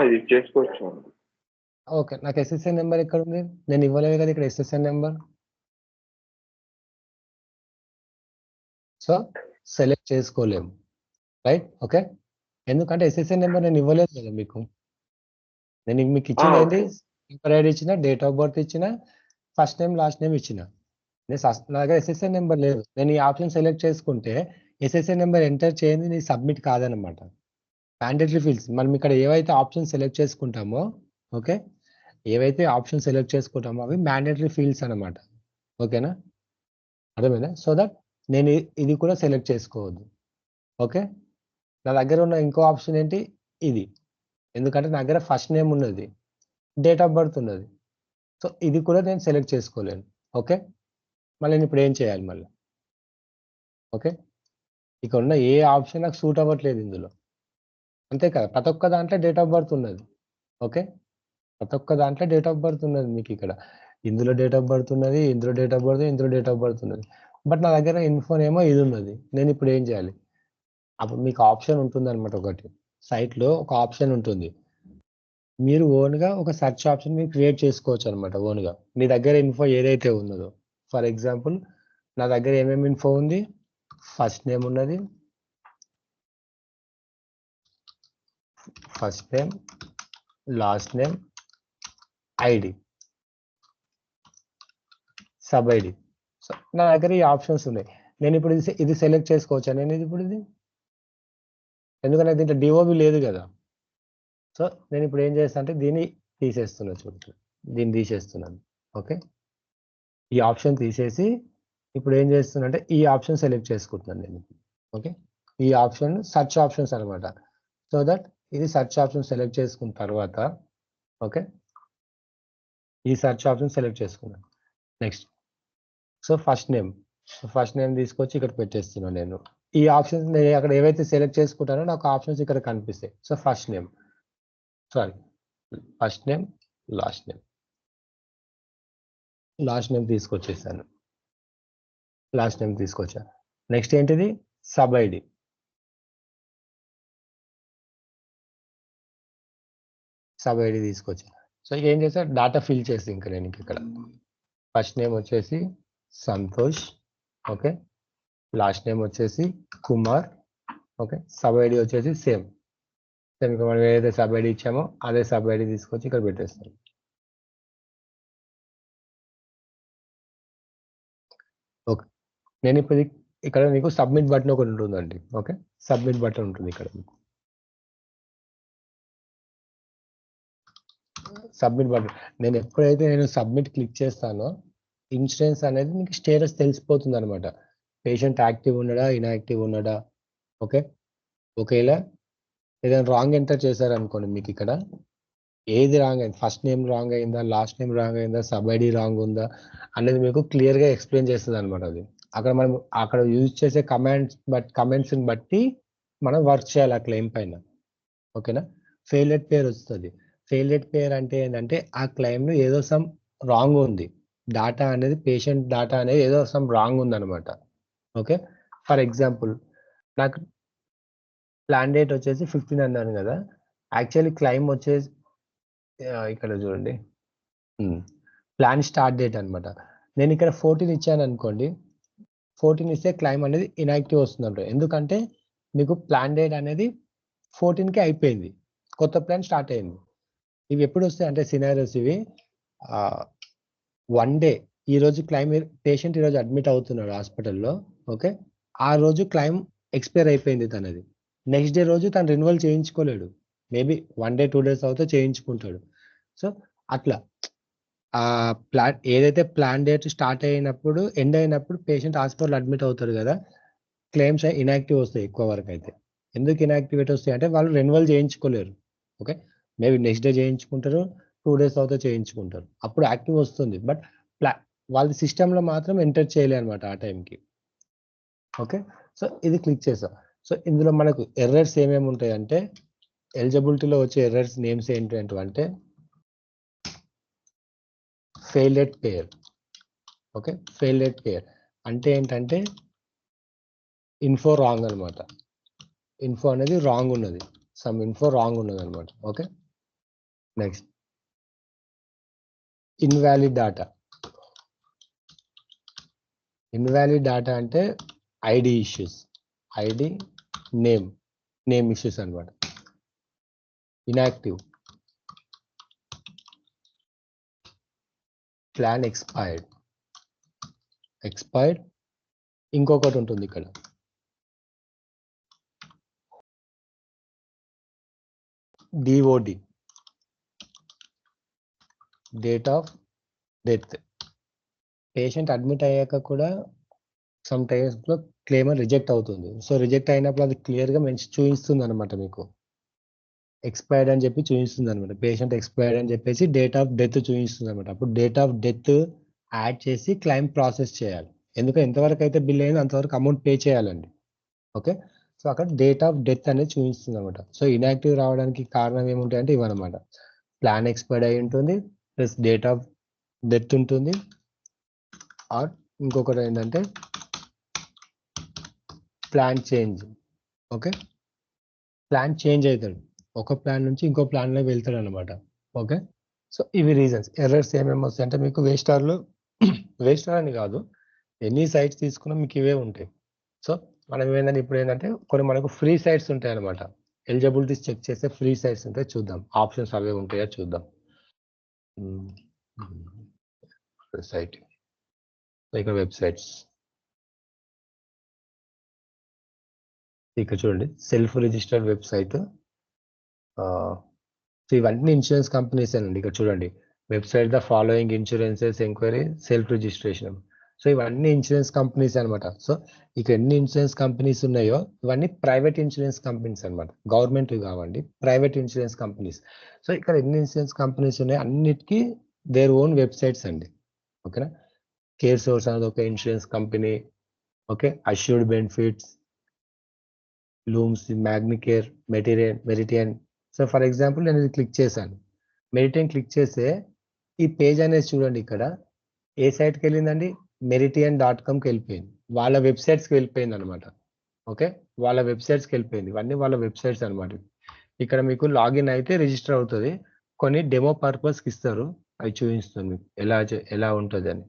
ఇది చేసుకోవచ్చు. ఓకే. నాకు ఎస్ఎస్ఎన్ నంబర్ ఎక్కడుంది? నేను ఇవ్వలేదు కదా ఇక్కడ ఎస్ఎస్ఎన్ నంబర్. సో, సెలెక్ట్ చేసుకోలేము. రైట్. ఓకే. ఎందుకంటే ఎస్ఎస్ఎన్ నంబర్ నేను ఇవ్వలేదు కదా మీకు. నేను మీకు ఇచ్చింది ఏంటి? పేపర్ ఐడి ఇచ్చిన, డేట్ ఆఫ్ బర్త్ ఇచ్చిన, ఫస్ట్ నేమ్, లాస్ట్ నేమ్ ఇచ్చిన. నా దగ్గర ఎస్ఎస్ఎన్ నంబర్ లేదు. నేను ఈ ఆప్షన్ సెలెక్ట్ చేసుకుంటే ఎస్ఎస్ఎన్ నంబర్ ఎంటర్ చేయంది నీది సబ్మిట్ కాదనమాట. మ్యాండేటరీ ఫీల్డ్స్ మనం ఇక్కడ ఏవైతే ఆప్షన్ సెలెక్ట్ చేసుకుంటామో ఓకే. ఏవైతే ఆప్షన్ సెలెక్ట్ చేసుకుంటామో అవి మ్యాండేటరీ ఫీల్డ్స్ అనమాట. ఓకేనా? అర్థమైందా? సో దట్ నేను ఇది కూడా సెలెక్ట్ చేసుకోవద్దు. ఓకే. నా దగ్గర ఉన్న ఇంకో ఆప్షన్ ఏంటి? ఇది. ఎందుకంటే నా దగ్గర ఫస్ట్ నేమ్ ఉన్నది. డేట్ ఆఫ్ బర్త్ ఉన్నది. సో ఇది కూడా నేను సెలెక్ట్ చేసుకోలేను. ఓకే. మళ్ళీ నేను ఇప్పుడు ఏం చేయాలి మళ్ళీ? ఓకే, ఇక్కడ ఉన్న ఏ ఆప్షన్ నాకు సూట్ అవ్వట్లేదు ఇందులో, అంతే కదా. ప్రతి ఒక్క దాంట్లో డేట్ ఆఫ్ బర్త్ ఉన్నది. ఓకే, ప్రతి ఒక్క దాంట్లో డేట్ ఆఫ్ బర్త్ ఉన్నది మీకు ఇక్కడ. ఇందులో డేట్ ఆఫ్ బర్త్ ఉన్నది, ఇందులో డేట్ ఆఫ్ బర్త్, ఇందులో డేట్ ఆఫ్ బర్త్ ఉన్నది. బట్ నా దగ్గర ఇన్ఫోనేమో ఇది ఉన్నది. నేను ఇప్పుడు ఏం చేయాలి? అప్పుడు మీకు ఆప్షన్ ఉంటుంది అనమాట. ఒకటి సైట్లో ఒక ఆప్షన్ ఉంటుంది. మీరు ఓన్గా ఒక సెర్చ్ ఆప్షన్ మీరు క్రియేట్ చేసుకోవచ్చు అనమాట ఓన్గా. మీ దగ్గర ఇన్ఫో ఏదైతే ఉన్నదో, ఫర్ ఎగ్జాంపుల్ నా దగ్గర ఏమేమి ఇన్ఫో ఉంది? ఫస్ట్ నేమ్ ఉన్నది, first name, last name, ID, sub ID. So నా దగ్గర ఈ ఆప్షన్స్ ఉన్నాయి. నేను ఇప్పుడు ఇది సెలెక్ట్ చేసుకోవచ్చా నేను ఇప్పుడు ఇది? ఎందుకంటే దీంట్లో డిఓబి లేదు కదా. సో నేను ఇప్పుడు ఏం చేస్తాను అంటే దీన్ని తీసేస్తున్నా. చూడండి, దీన్ని తీసేస్తున్నాను. ఓకే, ఈ ఆప్షన్ తీసేసి ఇప్పుడు ఏం చేస్తున్నా అంటే ఈ ఆప్షన్ సెలెక్ట్ చేసుకుంటున్నాను నేను. ఓకే, ఈ ఆప్షన్ సెర్చ్ ఆప్షన్స్ అనమాట. సో దట్ ఇది సెర్చ్ ఆప్షన్ సెలెక్ట్ చేసుకున్న తర్వాత, ఓకే, ఈ సెర్చ్ ఆప్షన్ సెలెక్ట్ చేసుకున్నాను. నెక్స్ట్, సో ఫస్ట్ నేమ్ తీసుకొచ్చి ఇక్కడ పెట్టేస్తున్నాను నేను. ఈ ఆప్షన్స్ నేను అక్కడ ఏవైతే సెలెక్ట్ చేసుకుంటానో నాకు ఆప్షన్స్ ఇక్కడ కనిపిస్తాయి. So first name, last name తీసుకొచ్చేసాను. నెక్స్ట్ ఏంటిది? Sub ID. తీసుకొచ్చాను. సో ఇక ఏం చేస్తా, డాటా ఫిల్ చేసి ఇంకా నేను ఇక్కడ ఫస్ట్ నేమ్ వచ్చేసి సంతోష్, ఓకే, లాస్ట్ నేమ్ వచ్చేసి కుమార్, ఓకే, సబ్ ఐడి వచ్చేసి సేమ్ ఇంకా మనం ఏదైతే సబ్ ఐడి ఇచ్చామో అదే సబ్ ఐడి తీసుకొచ్చి ఇక్కడ పెట్టేస్తాం. ఓకే, నేను ఇప్పుడు ఇక్కడ మీకు సబ్మిట్ బటన్ ఒకటి ఉంటుందండి. ఓకే, సబ్మిట్ బటన్ ఉంటుంది ఇక్కడ. సబ్మిట్ బటన్ నేను ఎప్పుడైతే సబ్మిట్ క్లిక్ చేస్తానో ఇన్సూరెన్స్ అనేది మీకు స్టేటస్ తెలిసిపోతుంది అనమాట. పేషెంట్ యాక్టివ్ ఉన్నాడా, ఇన్యాక్టివ్ ఉన్నాడా. ఓకే, ఒకవేళ ఏదైనా రాంగ్ ఎంటర్ చేశారనుకోండి, మీకు ఇక్కడ ఏది రాంగ్ అయింది, ఫస్ట్ నేమ్ రాంగ్ అయిందా, లాస్ట్ నేమ్ రాంగ్ అయిందా, సబ్ ఐడి రాంగ్ ఉందా అనేది మీకు క్లియర్గా ఎక్స్ప్లెయిన్ చేస్తుంది అనమాట. అది అక్కడ యూజ్ చేసే కమెంట్స్ని బట్టి మనం వర్క్ చేయాలి ఆ క్లెయిమ్ పైన. ఓకేనా, ఫెయిల్యూర్ పేరు వస్తుంది. ఫెయిల్యూర్ పేరు అంటే ఏంటంటే ఆ క్లెయిమ్లో ఏదో సమ్ రాంగ్ ఉంది, డాటా అనేది పేషెంట్ డాటా అనేది ఏదో సమ్ రాంగ్ ఉందన్నమాట. ఓకే, ఫర్ ఎగ్జాంపుల్ నాకు ప్లాన్ డేట్ వచ్చేసి 15 అన్నాను కదా, యాక్చువల్లీ క్లెయిమ్ వచ్చేసి ఇక్కడ చూడండి, ప్లాన్ స్టార్ట్ డేట్ అనమాట. నేను ఇక్కడ 14 ఇచ్చాను అనుకోండి, 14 ఇస్తే క్లెయిమ్ అనేది ఇన్యాక్టివ్ వస్తుందంట. ఎందుకంటే మీకు ప్లాన్ డేట్ అనేది 14కి అయిపోయింది, కొత్త ప్లాన్ స్టార్ట్ అయింది. ఇవి ఎప్పుడు వస్తాయి అంటే సినారియోస్ ఇవి 1 డే, ఈ రోజు క్లెయిమ్ పేషెంట్ ఈరోజు అడ్మిట్ అవుతున్నాడు హాస్పిటల్లో. ఓకే, ఆ రోజు క్లెయిమ్ ఎక్స్పైర్ అయిపోయింది తనది. నెక్స్ట్ డే రోజు తను రెన్యువల్ చేయించుకోలేడు, మేబీ 1 డే 2 డేస్ అవుతే చేయించుకుంటాడు. సో అట్లా ఏదైతే ప్లాన్ డేట్ స్టార్ట్ అయినప్పుడు ఎండ్ అయినప్పుడు పేషెంట్ హాస్పిటల్ అడ్మిట్ అవుతారు కదా, క్లెయిమ్స్ ఇన్యాక్టివ్ వస్తాయి ఎక్కువ వరకు. అయితే ఎందుకు ఇన్యాక్టివేట్ వస్తాయి అంటే వాళ్ళు రెన్యువల్ చేయించుకోలేరు. ఓకే, మేబీ నెక్స్ట్ డే చేయించుకుంటారు, 2 డేస్ అవుతే చేయించుకుంటారు, అప్పుడు యాక్టివ్ వస్తుంది. బట్ వాళ్ళ సిస్టంలో మాత్రం ఎంటర్ చేయలే అనమాట ఆ టైంకి. ఓకే, సో ఇది క్లిక్ చేసాం. సో ఇందులో మనకు ఎర్రర్స్ ఏమేమి ఉంటాయంటే, ఎలిజిబిలిటీలో వచ్చే ఎర్రర్స్ నేమ్స్ ఏంటంటే ఫెయిల్యూర్ పేర్. ఓకే, ఫెయిల్యూర్ పేర్ అంటే ఏంటంటే ఇన్ఫో రాంగ్ అనమాట. ఇన్ఫో అనేది రాంగ్ ఉన్నది, సమ్ ఇన్ఫో రాంగ్ ఉన్నది అనమాట. ఓకే, నెక్స్ట్ ఇన్వాలిడ్ డాటా అంటే ID issues, ID name issues అనమాట. ఇన్యాక్టివ్, ప్లాన్ ఎక్స్పైర్డ్, ఇంకొకటి ఉంటుంది ఇక్కడ DoD, date of death. Patient admit అయ్యాక కూడా సమ్ టైమ్స్లో క్లెయిమర్ రిజెక్ట్ అవుతుంది. సో రిజెక్ట్ అయినప్పుడు అది క్లియర్గా చూపిస్తుంది అనమాట, మీకు ఎక్స్పైర్డ్ అని చెప్పి చూపిస్తుంది అనమాట. పేషెంట్ ఎక్స్పైర్డ్ అని చెప్పేసి డేట్ ఆఫ్ డెత్ చూపిస్తుంది అనమాట. అప్పుడు డేట్ ఆఫ్ డెత్ యాడ్ చేసి క్లైమ్ ప్రాసెస్ చేయాలి. ఎందుకంటే ఎంతవరకు అయితే బిల్ అయిందో అంతవరకు అమౌంట్ పే చేయాలండి. ఓకే. సో అక్కడ డేట్ ఆఫ్ డెత్ అనేది చూపిస్తుంది అనమాట. సో ఇన్యాక్టివ్ రావడానికి కారణం ఏముంటాయంటే ఇవన్నమాట. ప్లాన్ ఎక్స్పైర్డ్ అయి ఉంటుంది, ప్లస్ డేట్ ఆఫ్ డెత్ ఉంటుంది, ఆర్ ఇంకొకటి ఏంటంటే plan change. Okay, plan change అవుతాడు, ఒక ప్లాన్ నుంచి ఇంకో ప్లాన్లో వెళ్తాడు అనమాట. ఓకే, సో ఇవి రీజన్స్. ఎర్రర్స్ ఏమేమి వస్తాయి అంటే మీకు వేస్టార్లో వేస్టార్ అని కాదు, ఎన్ని సైట్స్ తీసుకున్నా మీకు ఇవే ఉంటాయి. సో మనం ఏంటంటే ఇప్పుడు ఏంటంటే కొన్ని మనకు ఫ్రీ సైట్స్ ఉంటాయి అనమాట. ఎలిజిబిలిటీస్ చెక్ చేస్తే ఫ్రీ సైట్స్ ఉంటాయి, చూద్దాం ఆప్షన్స్ అవే ఉంటాయో చూద్దాం. సైట్ లైక్ వెబ్సైట్స్, ఇక్కడ చూడండి సెల్ఫ్ రిజిస్టర్డ్ వెబ్సైట్. సో ఇవన్నీ ఇన్సూరెన్స్ కంపెనీస్ అండి. ఇక్కడ చూడండి website the following insurances enquiry self registration. So ఇవన్నీ ఇన్సూరెన్స్ కంపెనీస్ అనమాట. సో ఇక్కడ ఎన్ని ఇన్సూరెన్స్ కంపెనీస్ ఉన్నాయో ఇవన్నీ ప్రైవేట్ ఇన్సూరెన్స్ కంపెనీస్ అనమాట, గవర్నమెంట్ కావండి, ప్రైవేట్ ఇన్సూరెన్స్ కంపెనీస్. సో ఇక్కడ ఎన్ని ఇన్సూరెన్స్ కంపెనీస్ ఉన్నాయో అన్నిటికీ దేర్ ఓన్ వెబ్సైట్స్ అండి. ఓకేనా, కేర్ సోర్స్ అనేది ఒక insurance company. Okay, assured benefits, looms, Magnacare, Meridian. So for example నేను ఇది క్లిక్ చేశాను, మెరిటియన్ క్లిక్ చేస్తే ఈ పేజ్ అనేది చూడండి ఇక్కడ ఏ సైట్కి వెళ్ళిందండి, మెరిటియన్.comకి వెళ్ళిపోయింది, వాళ్ళ వెబ్సైట్స్కి వెళ్ళిపోయింది అనమాట. ఓకే, వాళ్ళ వెబ్సైట్స్కి వెళ్ళిపోయింది, ఇవన్నీ వాళ్ళ వెబ్సైట్స్ అనమాట. ఇక్కడ మీకు లాగిన్ అయితే రిజిస్టర్ అవుతుంది, కొన్ని డెమో పర్పస్కి ఇస్తారు, అవి చూపిస్తాను మీకు ఎలా ఉంటుంది అని.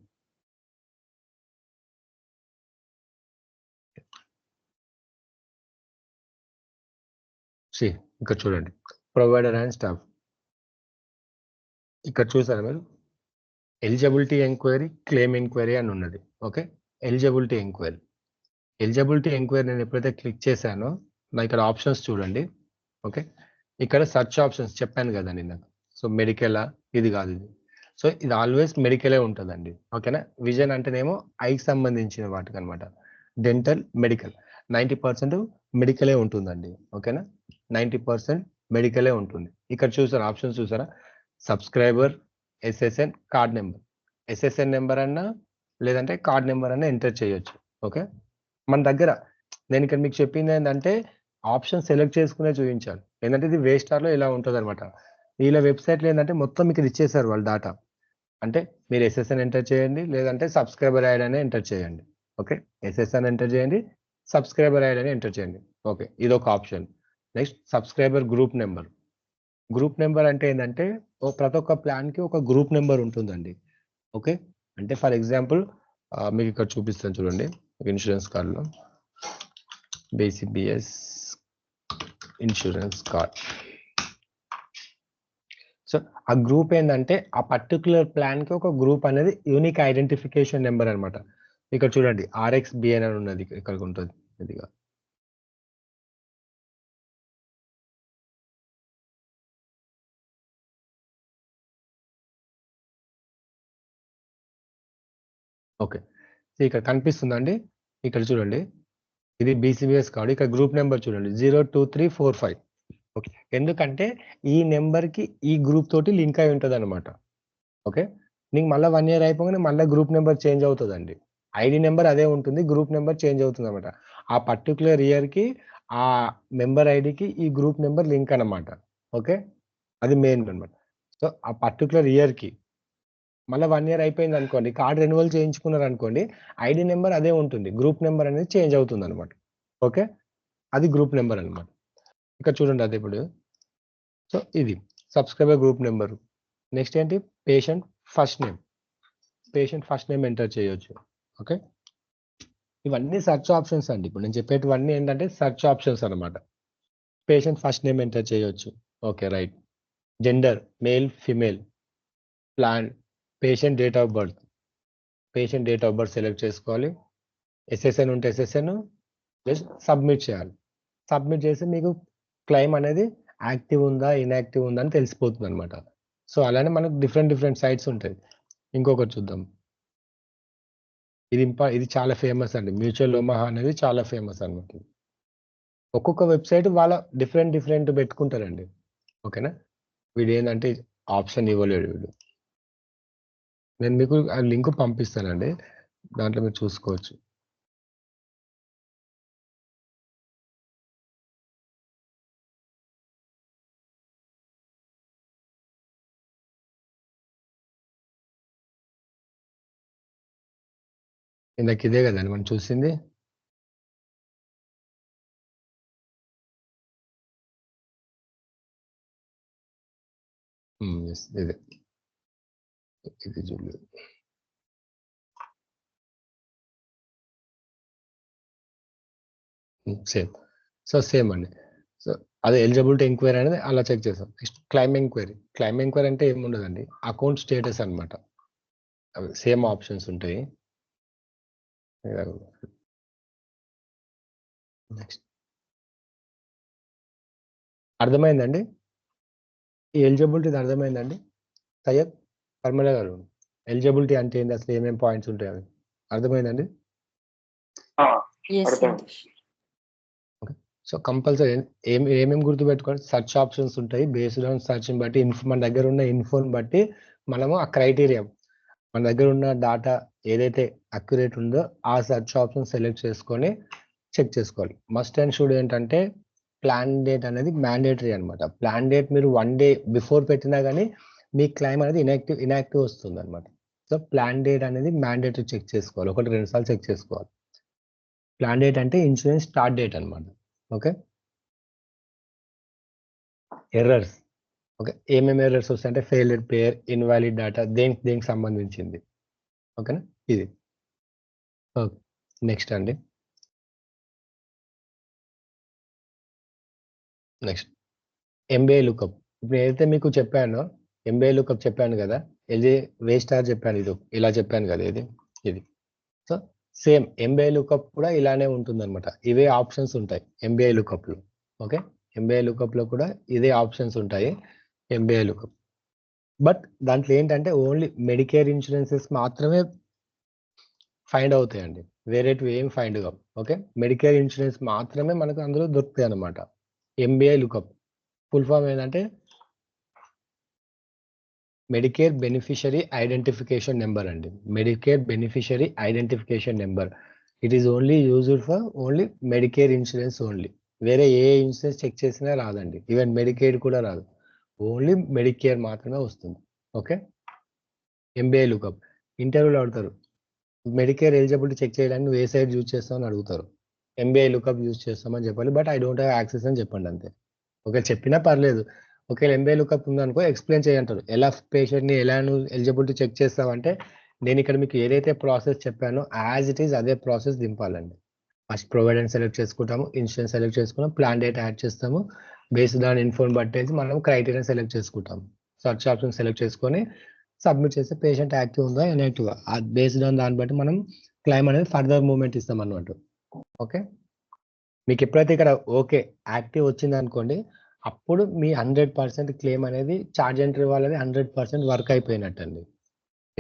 ఇక్కడ చూడండి ప్రొవైడర్ అండ్ స్టాఫ్. ఇక్కడ చూసారా మీరు ఎలిజిబిలిటీ ఎంక్వైరీ, క్లెయిమ్ ఎంక్వైరీ అని ఉన్నది. ఓకే, ఎలిజిబిలిటీ ఎంక్వైరీ నేను ఎప్పుడైతే క్లిక్ చేశానో నా ఇక్కడ ఆప్షన్స్ చూడండి. ఓకే, ఇక్కడ సెర్చ్ ఆప్షన్స్ చెప్పాను కదండి నాకు. సో మెడికలా, ఇది కాదు ఇది. సో ఇది ఆల్వేస్ మెడికలే ఉంటుందండి. ఓకేనా, విజన్ అంటేనేమో ఐకి సంబంధించిన వాటికి అనమాట. డెంటల్, మెడికల్ 90% మెడికలే ఉంటుందండి. ఓకేనా, 90% మెడికలే ఉంటుంది. ఇక్కడ చూసారా ఆప్షన్స్ చూసారా, subscriber, SSN, card number. SSN number అన్నా లేదంటే కార్డ్ నెంబర్ అన్నా ఎంటర్ చేయొచ్చు. ఓకే, మన దగ్గర నేను ఇక్కడ మీకు చెప్పింది ఏంటంటే ఆప్షన్ సెలెక్ట్ చేసుకునే చూపించాలి. ఏంటంటే ఇది వేస్టార్లో ఇలా ఉంటుంది అనమాట. వీళ్ళ వెబ్సైట్లో ఏంటంటే మొత్తం మీకు ఇచ్చేసారు వాళ్ళ డాటా. అంటే మీరు ఎస్ఎస్ఎన్ ఎంటర్ చేయండి, లేదంటే సబ్స్క్రైబర్ ఐడి అని ఎంటర్ చేయండి. ఓకే, ఎస్ఎస్ఎన్ ఎంటర్ చేయండి, సబ్స్క్రైబర్ ఐడి అని ఎంటర్ చేయండి. ఓకే, ఇది ఒక option. Next subscriber group number. Group number అంటే ఏంటంటే ప్రతి ఒక్క ప్లాన్కి ఒక గ్రూప్ నెంబర్ ఉంటుందండి. ఓకే, అంటే ఫర్ ఎగ్జాంపుల్ మీకు ఇక్కడ చూపిస్తాను చూడండి, ఇన్సూరెన్స్ కార్డులో బేసిబిఎస్ ఇన్సూరెన్స్ కార్డ్. సో ఆ గ్రూప్ ఏంటంటే ఆ పర్టికులర్ ప్లాన్కి ఒక గ్రూప్ అనేది యూనిక్ ఐడెంటిఫికేషన్ నెంబర్ అనమాట. ఇక్కడ చూడండి RXBN అని ఉన్నది, ఇక్కడ ఉంటుంది ఇదిగా. ఓకే, ఇక్కడ కనిపిస్తుందండి, ఇక్కడ చూడండి ఇది BCBS కార్డు. ఇక్కడ గ్రూప్ నెంబర్ చూడండి 02345. ఓకే, ఎందుకంటే ఈ నెంబర్కి ఈ గ్రూప్ తోటి లింక్ అయి ఉంటుంది అనమాట. ఓకే, నీకు మళ్ళీ 1 year అయిపోగానే మళ్ళీ గ్రూప్ నెంబర్ చేంజ్ అవుతుందండి. ఐడి నెంబర్ అదే ఉంటుంది, గ్రూప్ నెంబర్ చేంజ్ అవుతుంది అనమాట. ఆ పర్టికులర్ ఇయర్కి ఆ మెంబర్ ఐడికి ఈ గ్రూప్ నెంబర్ లింక్ అనమాట. ఓకే, అది మెయిన్ అనమాట. సో ఆ పర్టికులర్ ఇయర్కి మళ్ళీ 1 year అయిపోయింది అనుకోండి, కార్డ్ రెన్యువల్ చేయించుకున్నారు అనుకోండి, ఐడి నెంబర్ అదే ఉంటుంది, గ్రూప్ నెంబర్ అనేది చేంజ్ అవుతుంది అనమాట. ఓకే, అది గ్రూప్ నెంబర్ అనమాట. ఇక్కడ చూడండి అది ఇప్పుడు. సో ఇది సబ్స్క్రైబర్ గ్రూప్ నెంబర్. నెక్స్ట్ ఏంటి, పేషెంట్ ఫస్ట్ నేమ్ ఎంటర్ చేయొచ్చు. ఓకే, ఇవన్నీ సెర్చ్ ఆప్షన్స్ అండి. ఇప్పుడు నేను చెప్పేటివన్నీ ఏంటంటే సెర్చ్ ఆప్షన్స్ అనమాట. పేషెంట్ ఫస్ట్ నేమ్ ఎంటర్ చేయొచ్చు. Okay, right. Gender male, female. Plan, patient date of birth select చేసుకోవాలి. ఎస్ఎస్ఎన్ ఉంటే ఎస్ఎస్ఎన్ జస్ట్ సబ్మిట్ చేయాలి. సబ్మిట్ చేసి మీకు క్లెయిమ్ అనేది యాక్టివ్ ఉందా, ఇన్యాక్టివ్ ఉందా అని తెలిసిపోతుంది అనమాట. సో అలానే మనకు డిఫరెంట్ సైట్స్ ఉంటాయి. ఇంకొకటి చూద్దాం, ఇది చాలా ఫేమస్ అండి, మ్యూచువల్ ఒమాహా అనేది చాలా ఫేమస్ అనమాట. ఒక్కొక్క వెబ్సైట్ వాళ్ళ డిఫరెంట్ పెట్టుకుంటారండి. ఓకేనా, వీడు ఏంటంటే ఆప్షన్ ఇవ్వలేడు వీడు. నేను మీకు ఆ లింక్ పంపిస్తానండి, దాంట్లో మీరు చూసుకోవచ్చు. ఇందాక ఇదే కదండి మనం చూసింది. yes, ఇదే ఇది చూడలేదు. సేమ్. సో సేమ్ అండి. సో అదే ఎలిజిబిలిటీ ఎంక్వైరీ అనేది అలా చెక్ చేస్తాం. Next claim enquiry. Claim enquiry అంటే ఏముండదండి, అకౌంట్ స్టేటస్ అన్నమాట. అవి సేమ్ ఆప్షన్స్ ఉంటాయి. నెక్స్ట్ అర్థమైందండి, ఈ ఎలిజిబిలిటీ అర్థమైందండి సయ్యద్ పర్మల గారు? ఎలిజిబిలిటీ అంటే ఏంటి, అసలు ఏమేమి పాయింట్స్ ఉంటాయి అవి అర్థమైందండి? Yes, అర్థం. Santosh. సో కంపల్సరీ ఏమేమి గుర్తుపెట్టుకోవాలి, సర్చ్ ఆప్షన్స్ ఉంటాయి. బేస్డ్ ఆన్ సర్చ్ బట్టి మన దగ్గర ఉన్న ఇన్ఫోని బట్టి మనము ఆ క్రైటీరియా, మన దగ్గర ఉన్న డాటా ఏదైతే అక్యురేట్ ఉందో ఆ సర్చ్ ఆప్షన్ సెలెక్ట్ చేసుకొని చెక్ చేసుకోవాలి. మస్ట్ అండ్ షుడ్ ఏంటంటే ప్లాన్ డేట్ అనేది మ్యాండేటరీ అనమాట. ప్లాన్ డేట్ మీరు 1 day బిఫోర్ పెట్టినా కానీ మీ క్లైమ్ అనేది ఇన్యాక్టివ్ వస్తుంది అనమాట. సో ప్లాన్ డేట్ అనేది మ్యాండేటరీ చెక్ చేసుకోవాలి, 1-2 సార్లు చెక్ చేసుకోవాలి. ప్లాన్ డేట్ అంటే ఇన్సూరెన్స్ స్టార్ట్ డేట్ అనమాట. Okay, errors. ఓకే, ఏమేమి ఎర్రర్స్ వస్తాయంటే ఫెయిల్యూర్ పేర్, ఇన్వాలిడ్ డేటా, దేనికి సంబంధించింది. ఓకేనా, ఇది. ఓకే, నెక్స్ట్ అండి. Next MBI lookup. ఇప్పుడు ఏదైతే మీకు చెప్పానో ఎంబీఐ లుకప్ చెప్పాను కదా, ఇది వే స్టార్ చెప్పాను, ఇది ఇలా చెప్పాను కదా, ఇది. సో సేమ్ ఎంబీఐ లుకప్ కూడా ఇలానే ఉంటుంది అనమాట. ఇవే ఆప్షన్స్ ఉంటాయి ఎంబీఐ లుకప్ లో. ఓకే, ఎంబీఐ లుకప్ లో కూడా ఇదే ఆప్షన్స్ ఉంటాయి ఎంబీఐ లుకప్. బట్ దాంట్లో ఏంటంటే ఓన్లీ మెడికేర్ ఇన్సూరెన్సెస్ మాత్రమే ఫైండ్ అవుతాయండి, వేరేటివి ఏం ఫైండ్ కావు. ఓకే, మెడికేర్ ఇన్సూరెన్స్ మాత్రమే మనకు అందులో దొరుకుతాయి అనమాట. ఎంబీఐ లుకప్ ఫుల్ ఫామ్ ఏంటంటే మెడికేర్ బెనిఫిషరీ ఐడెంటిఫికేషన్ నెంబర్ అండి. Medicare beneficiary identification number. It is only used for only Medicare insurance only. వేరే ఏ ఇన్సూరెన్స్ చెక్ చేసినా రాదండి, ఈవెన్ మెడికేర్ కూడా రాదు, ఓన్లీ మెడికేర్ మాత్రమే వస్తుంది. Okay, MBI lookup. ఇంటర్వ్యూలో అడుగుతారు, మెడికేర్ ఎలిజిబిలిటీ చెక్ చేయడానికి నువ్వు ఏ సైట్ యూజ్ చేస్తావు అని అడుగుతారు. ఎంబీఐ లుకప్ యూజ్ చేస్తామని చెప్పాలి, but I don't have access అని చెప్పండి అంతే. ఓకే, చెప్పినా పర్లేదు. ఒకవేళ ఎంబీఐ లుకప్ ఉందనుకో ఎక్స్ప్లెయిన్ చేయంటారు, ఎలా పేషెంట్ని ఎలా నువ్వు ఎలిజిబిలిటీ చెక్ చేస్తావంటే నేను ఇక్కడ మీకు ఏదైతే ప్రాసెస్ చెప్పానో యాజ్ ఇట్ ఈస్ అదే ప్రాసెస్ దింపాలండి. ఫస్ట్ ప్రొవైడర్ సెలెక్ట్ చేసుకుంటాము, ఇన్సూరెన్స్ సెలెక్ట్ చేసుకున్నాం, ప్లాన్ డేటా యాడ్ చేస్తాము, బేస్డ్ ఆన్ ఇన్ఫోన్ బట్టేసి మనం క్రైటీరియా సెలెక్ట్ చేసుకుంటాము, సర్చ్ ఆప్షన్ సెలెక్ట్ చేసుకొని సబ్మిట్ చేస్తే పేషెంట్ యాక్టివ్ ఉందా ఇన్యాక్టివ్, బేస్డ్ ఆన్ దాన్ని బట్టి మనం క్లైమ్ అనేది ఫర్దర్ మూవ్మెంట్ ఇస్తాం అన్నమాట. ఓకే, మీకు ఎప్పుడైతే ఇక్కడ ఓకే యాక్టివ్ వచ్చింది అనుకోండి, అప్పుడు మీ 100% క్లెయిమ్ అనేది చార్జ్ ఎంట్రీ వాళ్ళది 100% వర్క్ అయిపోయినట్టు అండి.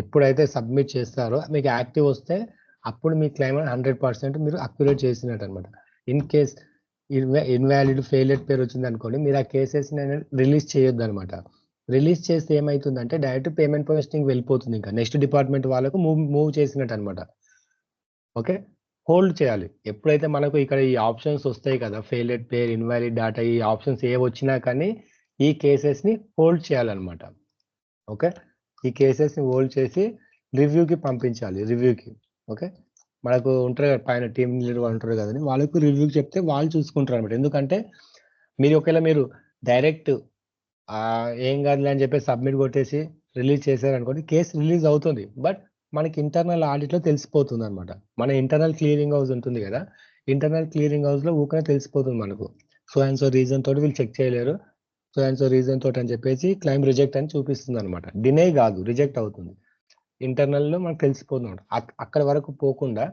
ఎప్పుడైతే సబ్మిట్ చేస్తారో మీకు యాక్టివ్ వస్తే అప్పుడు మీ క్లెయిమ్ 100% మీరు అక్యురేట్ చేసినట్టు అనమాట. ఇన్ కేస్ ఇన్వాలిడ్ ఫెయిలియర్ పేరు వచ్చింది అనుకోండి, మీరు ఆ కేసెస్ రిలీజ్ చేయొద్దు అనమాట. రిలీజ్ చేస్తే ఏమవుతుందంటే డైరెక్ట్ పేమెంట్ ప్రాసెసింగ్ వెళ్ళిపోతుంది, ఇంకా నెక్స్ట్ డిపార్ట్మెంట్ వాళ్ళకు మూవ్ చేసినట్టు అనమాట. ఓకే, హోల్డ్ చేయాలి. ఎప్పుడైతే మనకు ఇక్కడ ఈ ఆప్షన్స్ వస్తాయి కదా, ఫెయిలియర్ పేర్, ఇన్వాలిడ్ డేటా, ఈ ఆప్షన్స్ ఏ వచ్చినా కానీ ఈ కేసెస్ని హోల్డ్ చేయాలన్నమాట. ఓకే, ఈ కేసెస్ని హోల్డ్ చేసి రివ్యూకి పంపించాలి, రివ్యూకి. ఓకే, మనకు ఉంటారు కదా పైన టీమ్ లీడర్ వాళ్ళు ఉంటారు కదండి, వాళ్ళకు రివ్యూకి చెప్తే వాళ్ళు చూసుకుంటారు అనమాట. ఎందుకంటే ఒకవేళ మీరు డైరెక్ట్ ఏం కాదులే అని చెప్పి సబ్మిట్ కొట్టేసి రిలీజ్ చేశారనుకోండి, కేసు రిలీజ్ అవుతుంది, బట్ మనకి ఇంటర్నల్ ఆడిట్లో తెలిసిపోతుంది అనమాట. మన ఇంటర్నల్ క్లియరింగ్ హౌస్ ఉంటుంది కదా, ఇంటర్నల్ క్లియరింగ్ హౌస్లో ఊకనే తెలిసిపోతుంది మనకు, సో అండ్ సో రీజన్ తోటి వీళ్ళు చెక్ చేయలేరు, సో అండ్ సో రీజన్ తోటి అని చెప్పేసి క్లైమ్ రిజెక్ట్ అని చూపిస్తుంది అనమాట. డినై కాదు, రిజెక్ట్ అవుతుంది. ఇంటర్నల్లో మనకు తెలిసిపోతుంది. అక్కడ వరకు పోకుండా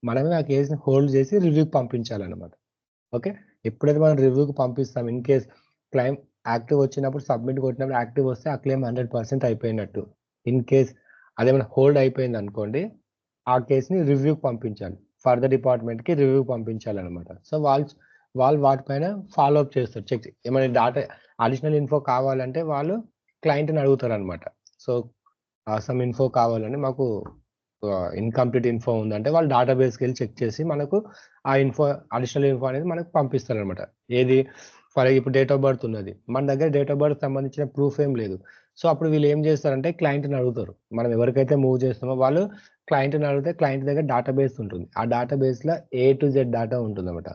మనమే ఆ కేసుని హోల్డ్ చేసి రివ్యూకి పంపించాలన్నమాట. ఓకే, ఎప్పుడైతే మనం రివ్యూకి పంపిస్తాం, ఇన్ కేస్ క్లైమ్ యాక్టివ్ వచ్చినప్పుడు సబ్మిట్ కొట్టినప్పుడు యాక్టివ్ వస్తే ఆ క్లెయిమ్ 100% అయిపోయినట్టు. ఇన్ కేస్ అదేమైనా హోల్డ్ అయిపోయింది అనుకోండి, ఆ కేసుని రివ్యూకి పంపించాలి, ఫర్దర్ డిపార్ట్మెంట్కి రివ్యూకి పంపించాలన్నమాట. సో వాళ్ళు వాటిపైన ఫాలో అప్ చేస్తారు, చెక్ ఏమైనా డాటా అడిషనల్ ఇన్ఫో కావాలంటే వాళ్ళు క్లయింట్ని అడుగుతారు అనమాట. సో సమ్ ఇన్ఫో కావాలని మాకు ఇన్కంప్లీట్ ఇన్ఫో ఉందంటే వాళ్ళు డేటాబేస్కి వెళ్ళి చెక్ చేసి మనకు ఆ ఇన్ఫో అడిషనల్ ఇన్ఫో అనేది మనకు పంపిస్తారు అనమాట. ఏది ఫర్ ఇప్పుడు డేట్ ఆఫ్ బర్త్ ఉన్నది, మన దగ్గర డేట్ ఆఫ్ బర్త్ సంబంధించిన ప్రూఫ్ ఏం లేదు. సో అప్పుడు వీళ్ళు ఏం చేస్తారంటే క్లయింట్ని అడుగుతారు. మనం ఎవరికైతే మూవ్ చేస్తామో వాళ్ళు క్లయింట్ని అడిగితే క్లయింట్ దగ్గర డేటాబేస్ ఉంటుంది. ఆ డేటాబేస్లో A to Z డేటా ఉంటుంది అనమాట.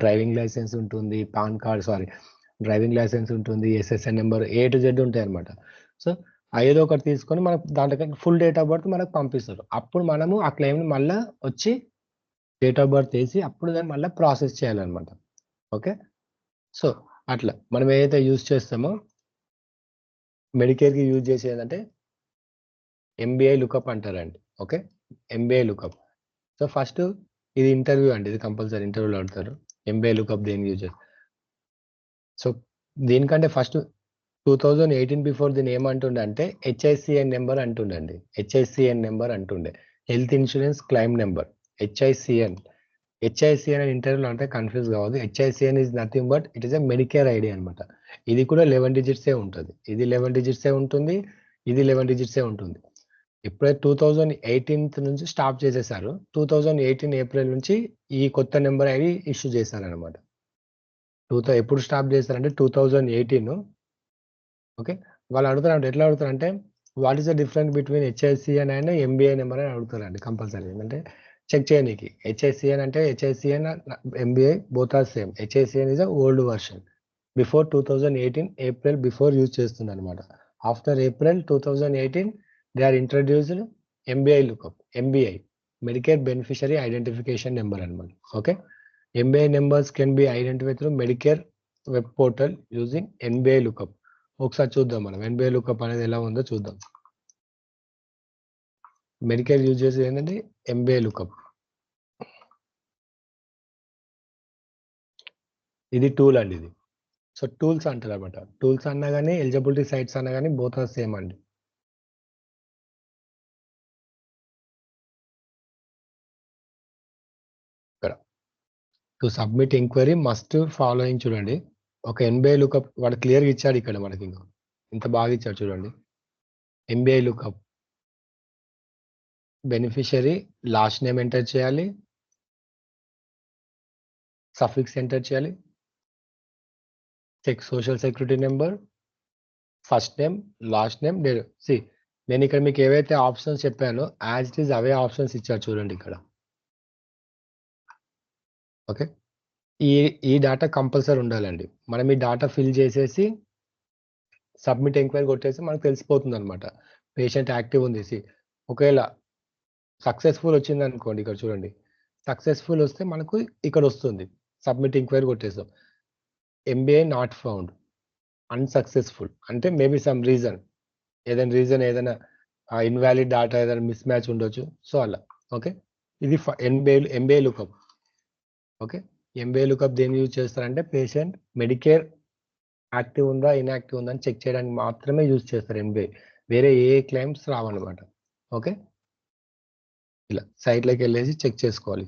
డ్రైవింగ్ లైసెన్స్ ఉంటుంది, పాన్ కార్డ్ డ్రైవింగ్ లైసెన్స్ ఉంటుంది, SSN number A to Z ఉంటాయి అనమాట. సో ఏదో ఒకటి తీసుకొని మనకు దాంట్లో ఫుల్ డేట్ ఆఫ్ బర్త్ మనకు పంపిస్తారు. అప్పుడు మనము ఆ క్లెయిమ్ని మళ్ళీ వచ్చి డేట్ ఆఫ్ బర్త్ వేసి అప్పుడు దాన్ని మళ్ళీ ప్రాసెస్ చేయాలన్నమాట. ఓకే, సో అట్లా మనం ఏదైతే యూజ్ చేస్తామో మెడికేర్కి యూజ్ చేసేదంటే MBI లుకప్ అంటారండి. Okay, MBI lookup. So first ఇది ఇంటర్వ్యూ అండి, ఇది కంపల్సరీ ఇంటర్వ్యూలో అడుగుతారు. MBI లుకప్ దేనికి యూజ్ చేస్తారు. సో దీనికంటే ఫస్ట్ 2018 బిఫోర్ దీని ఏమంటుండే అంటే HICN నెంబర్ అంటుండండి. HICN నెంబర్ అంటుండే, health insurance claim number. HICN అని ఇంటర్వ్యూలో అంటే కన్ఫ్యూజ్ కావద్దు. HICN is nothing but it is a Medicare ID అనమాట. ఇది కూడా 11 డిజిట్సే ఉంటుంది. ఇది 11 డిజిట్సే ఉంటుంది, ఇది 11 డిజిట్సే ఉంటుంది. ఇప్పుడే 2018 నుంచి స్టాప్ చేసేసారు. 2018 ఏప్రిల్ నుంచి ఈ కొత్త నెంబర్ ఐడి ఇష్యూ చేశారనమాట. ఎప్పుడు స్టాప్ చేశారంటే 2018. ఓకే, వాళ్ళు అడుగుతారంటే ఎట్లా అడుగుతారంటే what is the difference between HICN and MBI number అని అడుగుతారండి కంపల్సరీ. ఏంటంటే చెక్ చేయడానికి. HICN అంటే HICN MBI both are same. HICN is a old version. Before 2018 April before use చేస్తుంది అనమాట. After April 2018 they are introduced MBI lookup. MBI Medicare beneficiary identification number అనమాట. Okay, MBI numbers can be identify through Medicare web portal using MBI lookup. ఒకసారి చూద్దాం మనం MBI lookup అనేది ఎలా ఉందో చూద్దాం. మెడికేర్ యూజ్ చేసేది ఏంటంటే MBI లుకప్. ఇది టూల్ అండి ఇది. సో టూల్స్ అంటారు అనమాట. టూల్స్ అన్నా కానీ ఎలిజిబిలిటీ సైట్స్ అన్నా కానీ బోత్ ఆర్ సేమ్ అండి. ఇక్కడ to submit enquiry must following చూడండి. ఒక MBI లుకప్ వాడు క్లియర్గా ఇచ్చాడు ఇక్కడ మనకి, ఇంత బాగా ఇచ్చాడు చూడండి. MBI lookup beneficiary last name enter చేయాలి, సఫిక్స్ ఎంటర్ చేయాలి, check social security number, first name, last name, date. నేను ఇక్కడ మీకు ఏవైతే ఆప్షన్స్ చెప్పానో యాజ్ ఇట్ ఈస్ అవే ఆప్షన్స్ ఇచ్చారు చూడండి ఇక్కడ. ఓకే, ఈ డేటా కంపల్సరీ ఉండాలండి. మనం ఈ డేటా ఫిల్ చేసేసి సబ్మిట్ ఎంక్వైరీ కొట్టేసి మనకు తెలిసిపోతుంది అనమాట పేషెంట్ యాక్టివ్ ఉంది. ఒకవేళ సక్సెస్ఫుల్ వచ్చింది అనుకోండి, ఇక్కడ చూడండి సక్సెస్ఫుల్ వస్తే మనకు ఇక్కడ వస్తుంది సబ్మిట్ ఎంక్వైరీ కొట్టేస్తాం. MBI నాట్ ఫౌండ్, అన్సక్సెస్ఫుల్ అంటే మేబీ సమ్ రీజన్, ఏదైనా ఇన్వాలిడ్ డేటా ఏదైనా మిస్ మ్యాచ్ ఉండొచ్చు. సో అలా. ఓకే, ఇది MBI lookup. Okay, MBI lookup దేన్ని యూజ్ చేస్తారంటే పేషెంట్ మెడికేర్ యాక్టివ్ ఉందా ఇన్యాక్టివ్ ఉందా అని చెక్ చేయడానికి మాత్రమే యూజ్ చేస్తారు MBI. వేరే ఏ క్లెయిమ్స్ రావన్నమాట. ఓకే, ఇలా సైట్లోకి వెళ్ళేసి చెక్ చేసుకోవాలి.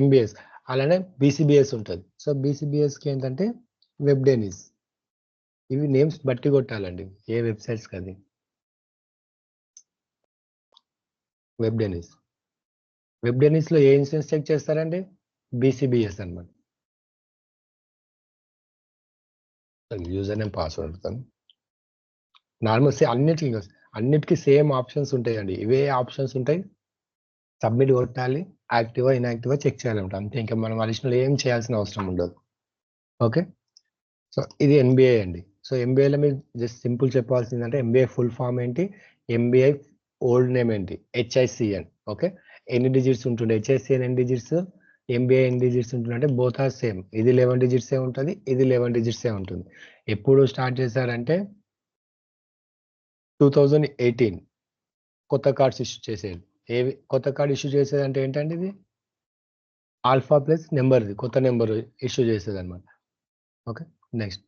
MBS అలానే BCBS ఉంటుంది. సో BCBSకి ఏంటంటే వెబ్ డెనిస్. ఇవి నేమ్స్ బట్టి కొట్టాలండి ఏ వెబ్సైట్స్కి. అది వెబ్ డెనిస్లో ఏ ఇన్స్టెన్స్ చెక్ చేస్తారండి? BCBS అనమాట. యూజర్ నేమ్ పాస్వర్డ్ అడుగుతాను. నార్మల్ అన్నిటికీ సేమ్ ఆప్షన్స్ ఉంటాయండి. ఇవే ఆప్షన్స్ ఉంటాయి. సబ్మిట్ కొట్టాలి, యాక్టివా ఇన్యాక్టివా చెక్ చేయాలంట, అంతే. ఇంకా మనం అడిషనల్ ఏం చేయాల్సిన అవసరం ఉండదు. ఓకే, సో ఇది MBI అండి. సో MBIలో మీరు జస్ట్ సింపుల్ చెప్పాల్సిందంటే MBI ఫుల్ ఫామ్ ఏంటి, MBI ఓల్డ్ నేమ్ ఏంటి, HICN. ఓకే, ఎన్ని డిజిట్స్ ఉంటుండే HICN, ఎన్ని డిజిట్స్, MBI ఎన్ని డిజిట్స్ ఉంటుండే అంటే బోత్ ఆర్ సేమ్. ఇది 11 డిజిట్సే ఉంటుంది, ఇది 11 డిజిట్సే ఉంటుంది. ఎప్పుడు స్టార్ట్ చేశారంటే 2018 కొత్త కార్డ్స్ ఇష్యూ చేసేది. కొత్త కార్డ్ ఇష్యూ చేసేది అంటే ఏంటంటే ఇది ఆల్ఫా ప్లస్ నెంబర్ది కొత్త నెంబర్ ఇష్యూ చేసేది అనమాట. Okay, next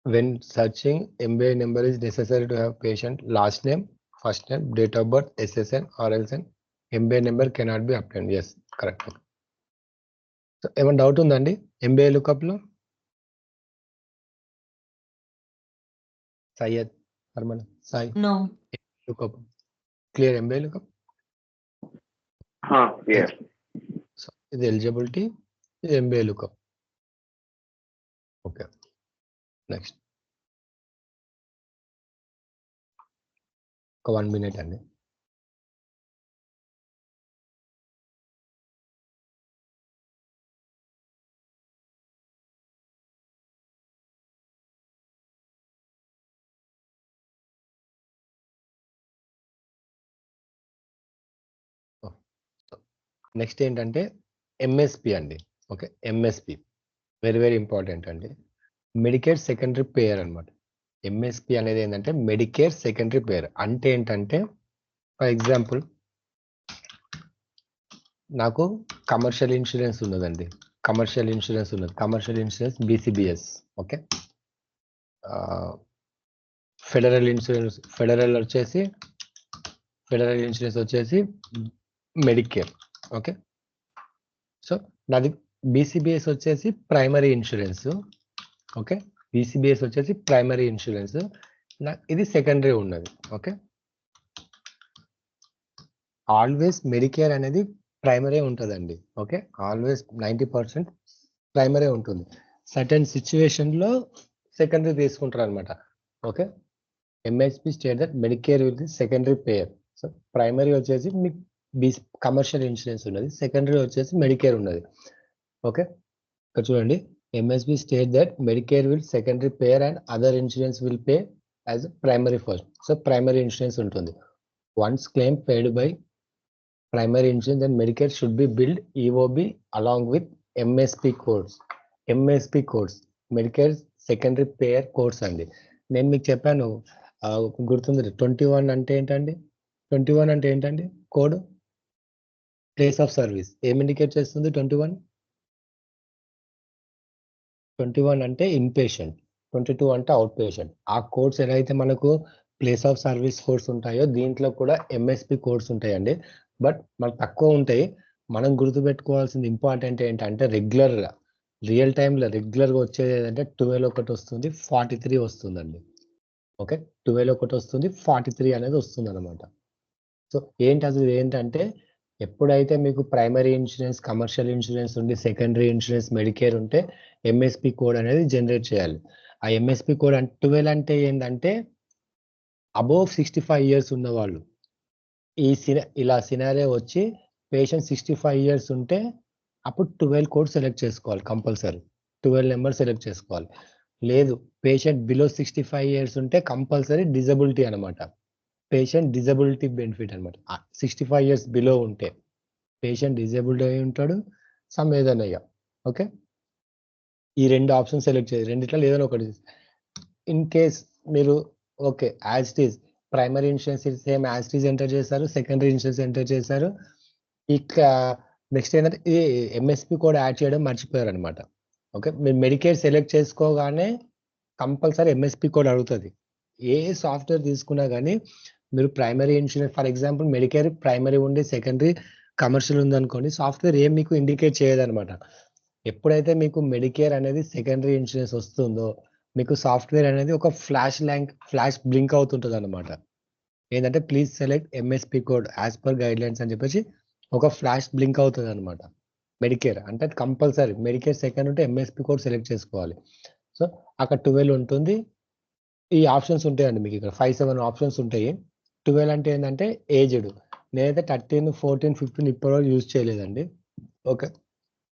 when searching MBI number is necessary to have patient last name, first name, date of birth, SSN or else an MBI number cannot be obtained. Yes, correct. So ఏమైనా doubt ఉందండి MBI lookup లో? Syed Harman Sai No. Lookup clear MB lookup. Clear. So ఇది eligibility, ఇది MB lookup. Okay next ఒక 1 minute అండి. Next ఏంటంటే MSP అండి. Okay MSP very important అండి. మెడికేర్ సెకండరీ పేయర్ అనమాట. ఎంఎస్పి అనేది ఏంటంటే మెడికేర్ సెకండరీ పేయర్ అంటే ఏంటంటే ఫర్ ఎగ్జాంపుల్ నాకు కమర్షియల్ ఇన్సూరెన్స్ ఉన్నదండి. Commercial insurance BCBS. Okay federal insurance వచ్చేసి మెడికేర్. ఓకే సో నాది బీసీబీఎస్ వచ్చేసి ప్రైమరీ ఇన్సూరెన్స్. ఓకే బీసీబీఎస్ వచ్చేసి ప్రైమరీ ఇన్సూరెన్స్, ఇది సెకండరీ ఉన్నది. ఓకే ఆల్వేస్ మెడికేర్ అనేది ప్రైమరీ ఉంటుందండి. ఓకే ఆల్వేస్ 90% ప్రైమరీ ఉంటుంది. సర్టెన్ సిచ్యువేషన్లో సెకండరీ తీసుకుంటారు అనమాట. Okay MSP state that Medicare will secondary payer. So primary వచ్చేసి మీకు కమర్షియల్ ఇన్సూరెన్స్ ఉన్నది, సెకండరీ వచ్చేసి మెడికేర్ ఉన్నది. ఓకే ఇక్కడ చూడండి MSP state that Medicare will secondary payer and other insurance will pay as primary first. So primary insurance ఉంటుంది. Once claim paid by primary insurance and Medicare should be billed EOB along with MSP codes. Medicare secondary payer codes అండి. నేను మీకు చెప్పాను గుర్తుంది 21 అంటే ఏంటండి? 21 అంటే ఏంటండి? కోడ్ ప్లేస్ ఆఫ్ సర్వీస్ ఏం ఇండికేట్ చేస్తుంది? 21 అంటే ఇన్ పేషెంట్, 22 అంటే అవుట్ పేషెంట్. ఆ కోడ్స్ ఏదైతే మనకు ప్లేస్ ఆఫ్ సర్వీస్ కోడ్స్ ఉంటాయో దీంట్లో కూడా ఎంఎస్పి కోడ్స్ ఉంటాయండి. బట్ మనకు తక్కువ ఉంటాయి. మనం గుర్తుపెట్టుకోవాల్సింది ఇంపార్టెంట్ ఏంటంటే రియల్ టైంలో రెగ్యులర్గా వచ్చేది ఏంటంటే 12 ఒకటి వస్తుంది, 43 వస్తుందండి. ఓకే 12 ఒకటి వస్తుంది, 43 అనేది వస్తుంది అనమాట. సో ఏంటంటే ఎప్పుడైతే మీకు ప్రైమరీ ఇన్సూరెన్స్, కమర్షియల్ ఇన్సూరెన్స్ ఉండి సెకండరీ ఇన్సూరెన్స్ మెడికేర్ ఉంటే ఎంఎస్పి కోడ్ అనేది జనరేట్ చేయాలి. ఆ ఎంఎస్పి కోడ్ 12 అంటే ఏంటంటే అబోవ్ 65 ఇయర్స్ ఉన్నవాళ్ళు. ఇలా సినారియో వచ్చి పేషెంట్ 65 ఇయర్స్ ఉంటే అప్పుడు 12 కోడ్ సెలెక్ట్ చేసుకోవాలి కంపల్సరీ. 12 నెంబర్ సెలెక్ట్ చేసుకోవాలి. లేదు పేషెంట్ బిలో 65 ఇయర్స్ ఉంటే కంపల్సరీ డిజబిలిటీ అనమాట. పేషెంట్ డిజబిలిటీ బెనిఫిట్ అనమాట. 65 ఇయర్స్ బిలో ఉంటే పేషెంట్ డిజేబుల్డ్ అయి ఉంటాడు, సమ్ ఏదైనా. ఓకే ఈ 2 ఆప్షన్ సెలెక్ట్ చేయాలి. రెండిట్లో ఏదైనా ఒకటి. ఇన్ కేస్ మీరు okay as it is primary insurance same as it is enter చేశారు, సెకండరీ ఇన్సూరెన్స్ ఎంటర్ చేశారు. ఇక నెక్స్ట్ ఏంటంటే ఈ ఎంఎస్పి కోడ్ యాడ్ చేయడం మర్చిపోయారు అనమాట. ఓకే మీరు మెడికేర్ సెలెక్ట్ చేసుకోగానే కంపల్సరీ ఎంఎస్పి కోడ్ అడుగుతుంది. ఏ సాఫ్ట్వేర్ తీసుకున్నా కానీ మీరు primary insurance for example Medicare primary ఉండి సెకండరీ కమర్షియల్ ఉందనుకోండి, సాఫ్ట్వేర్ ఏం మీకు ఇండికేట్ చేయదనమాట. ఎప్పుడైతే మీకు మెడికేర్ అనేది సెకండరీ ఇన్సూరెన్స్ వస్తుందో మీకు సాఫ్ట్వేర్ అనేది ఒక ఫ్లాష్ బ్లింక్ అవుతుంటుంది అనమాట. ఏంటంటే please select MSP code as per guide lines అని చెప్పేసి ఒక ఫ్లాష్ బ్లింక్ అవుతుంది అనమాట. మెడికేర్ అంటే కంపల్సరీ మెడికేర్ సెకండ్ ఉంటే ఎంఎస్పి కోడ్ సెలెక్ట్ చేసుకోవాలి. సో అక్కడ 12 ఉంటుంది. ఈ ఆప్షన్స్ ఉంటాయండి మీకు ఇక్కడ 5-7 ఆప్షన్స్ ఉంటాయి. 12 అంటే ఏంటంటే ఏజ్డ్. నేనైతే 13, 14, 15 ఇప్పటివరకు యూజ్ చేయలేదండి. ఓకే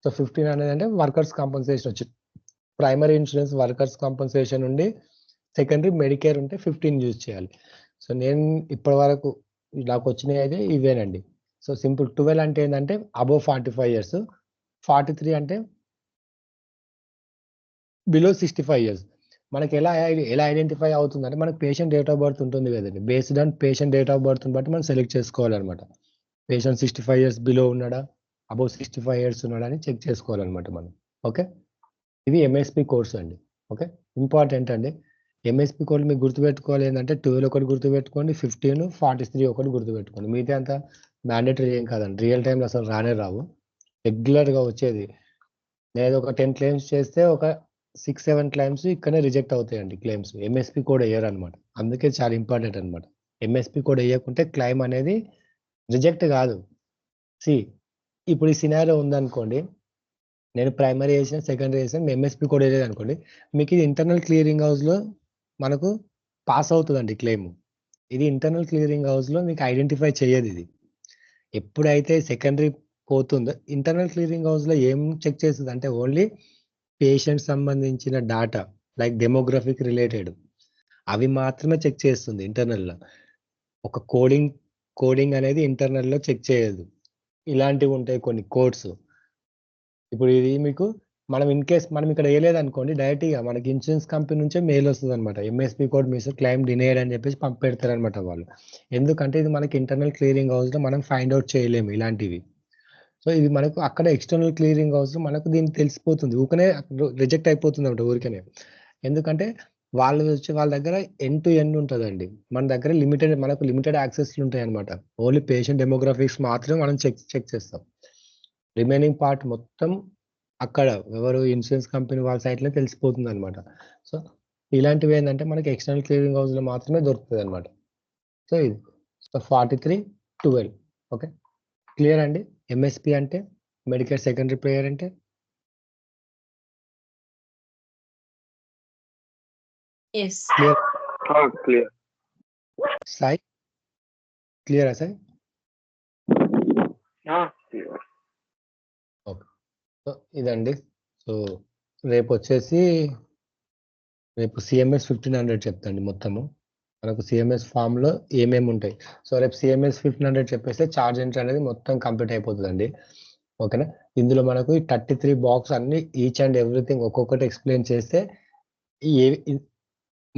సో 15 అనేది అంటే వర్కర్స్ కాంపన్సేషన్ వచ్చి ప్రైమరీ ఇన్సూరెన్స్ వర్కర్స్ కాంపన్సేషన్ ఉండి సెకండరీ మెడికేర్ ఉంటే 15 యూజ్ చేయాలి. సో నేను ఇప్పటి వరకు నాకు వచ్చినవి అయితే ఇవేనండి. సో సింపుల్ 12 అంటే ఏంటంటే అబోవ్ 45 ఇయర్స్, 43 అంటే బిలో 65 ఇయర్స్. మనకి ఎలా ఐడెంటిఫై అవుతుందంటే మనకి పేషెంట్ డేట్ ఆఫ్ బర్త్ ఉంటుంది కదండి. Based on patient date of birth బట్టి మనం సెలెక్ట్ చేసుకోవాలన్నమాట. పేషెంట్ 65 ఇయర్స్ బిలో ఉన్నాడా, అబౌవ్ 65 ఇయర్స్ ఉన్నాడా అని చెక్ చేసుకోవాలన్నమాట మనం. ఓకే ఇవి ఎంఎస్పి కోడ్స్ అండి. ఓకే ఇంపార్టెంట్ అండి. ఎంఎస్పి కోడ్ మీకు గుర్తుపెట్టుకోవాలి ఏంటంటే 12 ఒకటి గుర్తుపెట్టుకోండి, 15, 43 ఒకటి గుర్తుపెట్టుకోండి. మిగతా అంతా మ్యాండేటరీ ఏం కాదండి. రియల్ టైంలో అసలు రానే రావు, రెగ్యులర్గా వచ్చేది. నేను ఒక 10 క్లెయిమ్స్ చేస్తే ఒక 6-7 క్లైమ్స్ ఇక్కడనే రిజెక్ట్ అవుతాయండి క్లెయిమ్స్. ఎంఎస్పి కోడ్ వేయరు అనమాట. అందుకే చాలా ఇంపార్టెంట్ అనమాట. ఎంఎస్పి కోడ్ వేయకుంటే క్లైమ్ అనేది రిజెక్ట్ కాదు. ఇప్పుడు ఈ సినారియో ఉందనుకోండి, నేను ప్రైమరీ చేసిన, సెకండరీ చేసిన, ఎంఎస్పి కోడ్ వేయలేదు అనుకోండి, మీకు ఇది ఇంటర్నల్ క్లియరింగ్ హౌస్లో మనకు పాస్ అవుతుందండి క్లెయిమ్. ఇది ఇంటర్నల్ క్లియరింగ్ హౌస్లో మీకు ఐడెంటిఫై చేయదు. ఇది ఎప్పుడైతే సెకండరీ పోతుందో, ఇంటర్నల్ క్లియరింగ్ హౌస్లో ఏం చెక్ చేస్తుంది అంటే ఓన్లీ పేషెంట్ సంబంధించిన డాటా లైక్ డెమోగ్రఫిక్ రిలేటెడ్ అవి మాత్రమే చెక్ చేస్తుంది ఇంటర్నల్లో. ఒక కోడింగ్ అనేది ఇంటర్నల్లో చెక్ చేయదు. ఇలాంటివి ఉంటాయి కొన్ని కోడ్స్. ఇప్పుడు ఇది మీకు మనం ఇన్ కేస్ మనం ఇక్కడ వేయలేదు అనుకోండి, డైరెక్ట్గా మనకి ఇన్సూరెన్స్ కంపెనీ నుంచే మెయిల్ వస్తుంది అనమాట. ఎంఎస్పి కోడ్ మీ క్లైమ్ డినేడ్ అని చెప్పేసి పెడతారనమాట వాళ్ళు. ఎందుకంటే ఇది మనకి ఇంటర్నల్ క్లియరింగ్ హౌస్లో మనం ఫైండ్ అవుట్ చేయలేము ఇలాంటివి. సో ఇది మనకు అక్కడ ఎక్స్టర్నల్ క్లియరింగ్ హౌస్ మనకు దీనికి తెలిసిపోతుంది, ఊరికనే రిజెక్ట్ అయిపోతుంది అనమాట ఊరికనే. ఎందుకంటే వాళ్ళు వచ్చి వాళ్ళ దగ్గర ఎండ్ టు ఎండ్ ఉంటుందండి. మన దగ్గర మనకు లిమిటెడ్ యాక్సెస్లు ఉంటాయి అనమాట. ఓన్లీ పేషెంట్ డెమోగ్రఫిక్స్ మాత్రమే మనం చెక్ చేస్తాం. రిమైనింగ్ పార్ట్ మొత్తం అక్కడ ఎవరు ఇన్సూరెన్స్ కంపెనీ వాళ్ళ సైట్లో తెలిసిపోతుంది అనమాట. సో ఇలాంటివి ఏంటంటే మనకి ఎక్స్టర్నల్ క్లియరింగ్ హౌస్లో మాత్రమే దొరుకుతుంది అనమాట. సో ఇది 43(12). ఓకే, క్లియర్ అండి. ఎంఎస్పి అంటే మెడికేర్ సెకండరీ ప్లేయర్ అంటే Yes. క్లియర్. సాయి క్లియరా సార్? క్లియర్. ఓకే, సో ఇదండి. సో రేపు వచ్చేసి సిఎంఎస్ 1500 చెప్తాండి మొత్తము. మనకు సిఎంఎస్ ఫామ్లో ఏమేమి ఉంటాయి. సో రేపు సిఎంఎస్ 1500 చెప్పేస్తే చార్జ్ ఎంట్రీ అనేది మొత్తం కంప్లీట్ అయిపోతుందండి. ఓకేనా? ఇందులో మనకు ఈ 33 బాక్స్ అన్ని ఈచ్ అండ్ ఎవ్రీథింగ్ ఒక్కొక్కటి ఎక్స్ప్లెయిన్ చేస్తే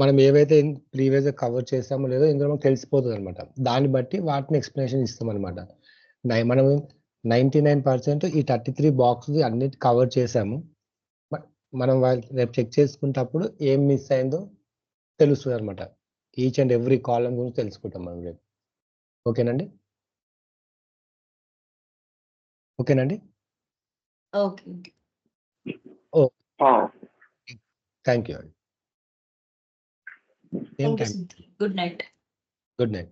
మనం ఏవైతే ప్రీవియస్గా కవర్ చేసామో లేదో ఇందులో మనకు తెలిసిపోతుంది అనమాట. దాన్ని బట్టి వాటిని ఎక్స్ప్లెనేషన్ ఇస్తాం అనమాట. మనం 99% ఈ 33 బాక్స్ అన్నిటి కవర్ చేసాము. బట్ మనం రేపు చెక్ చేసుకునేటప్పుడు ఏం మిస్ అయిందో తెలుస్తుంది అనమాట. ఈచ్ అండ్ ఎవ్రీ కాలం గురించి తెలుసుకుంటాం మనం రేపు. ఓకేనండి? Okay. థ్యాంక్ యూ అండి. Thank you, Siddhi. Good night. Good night.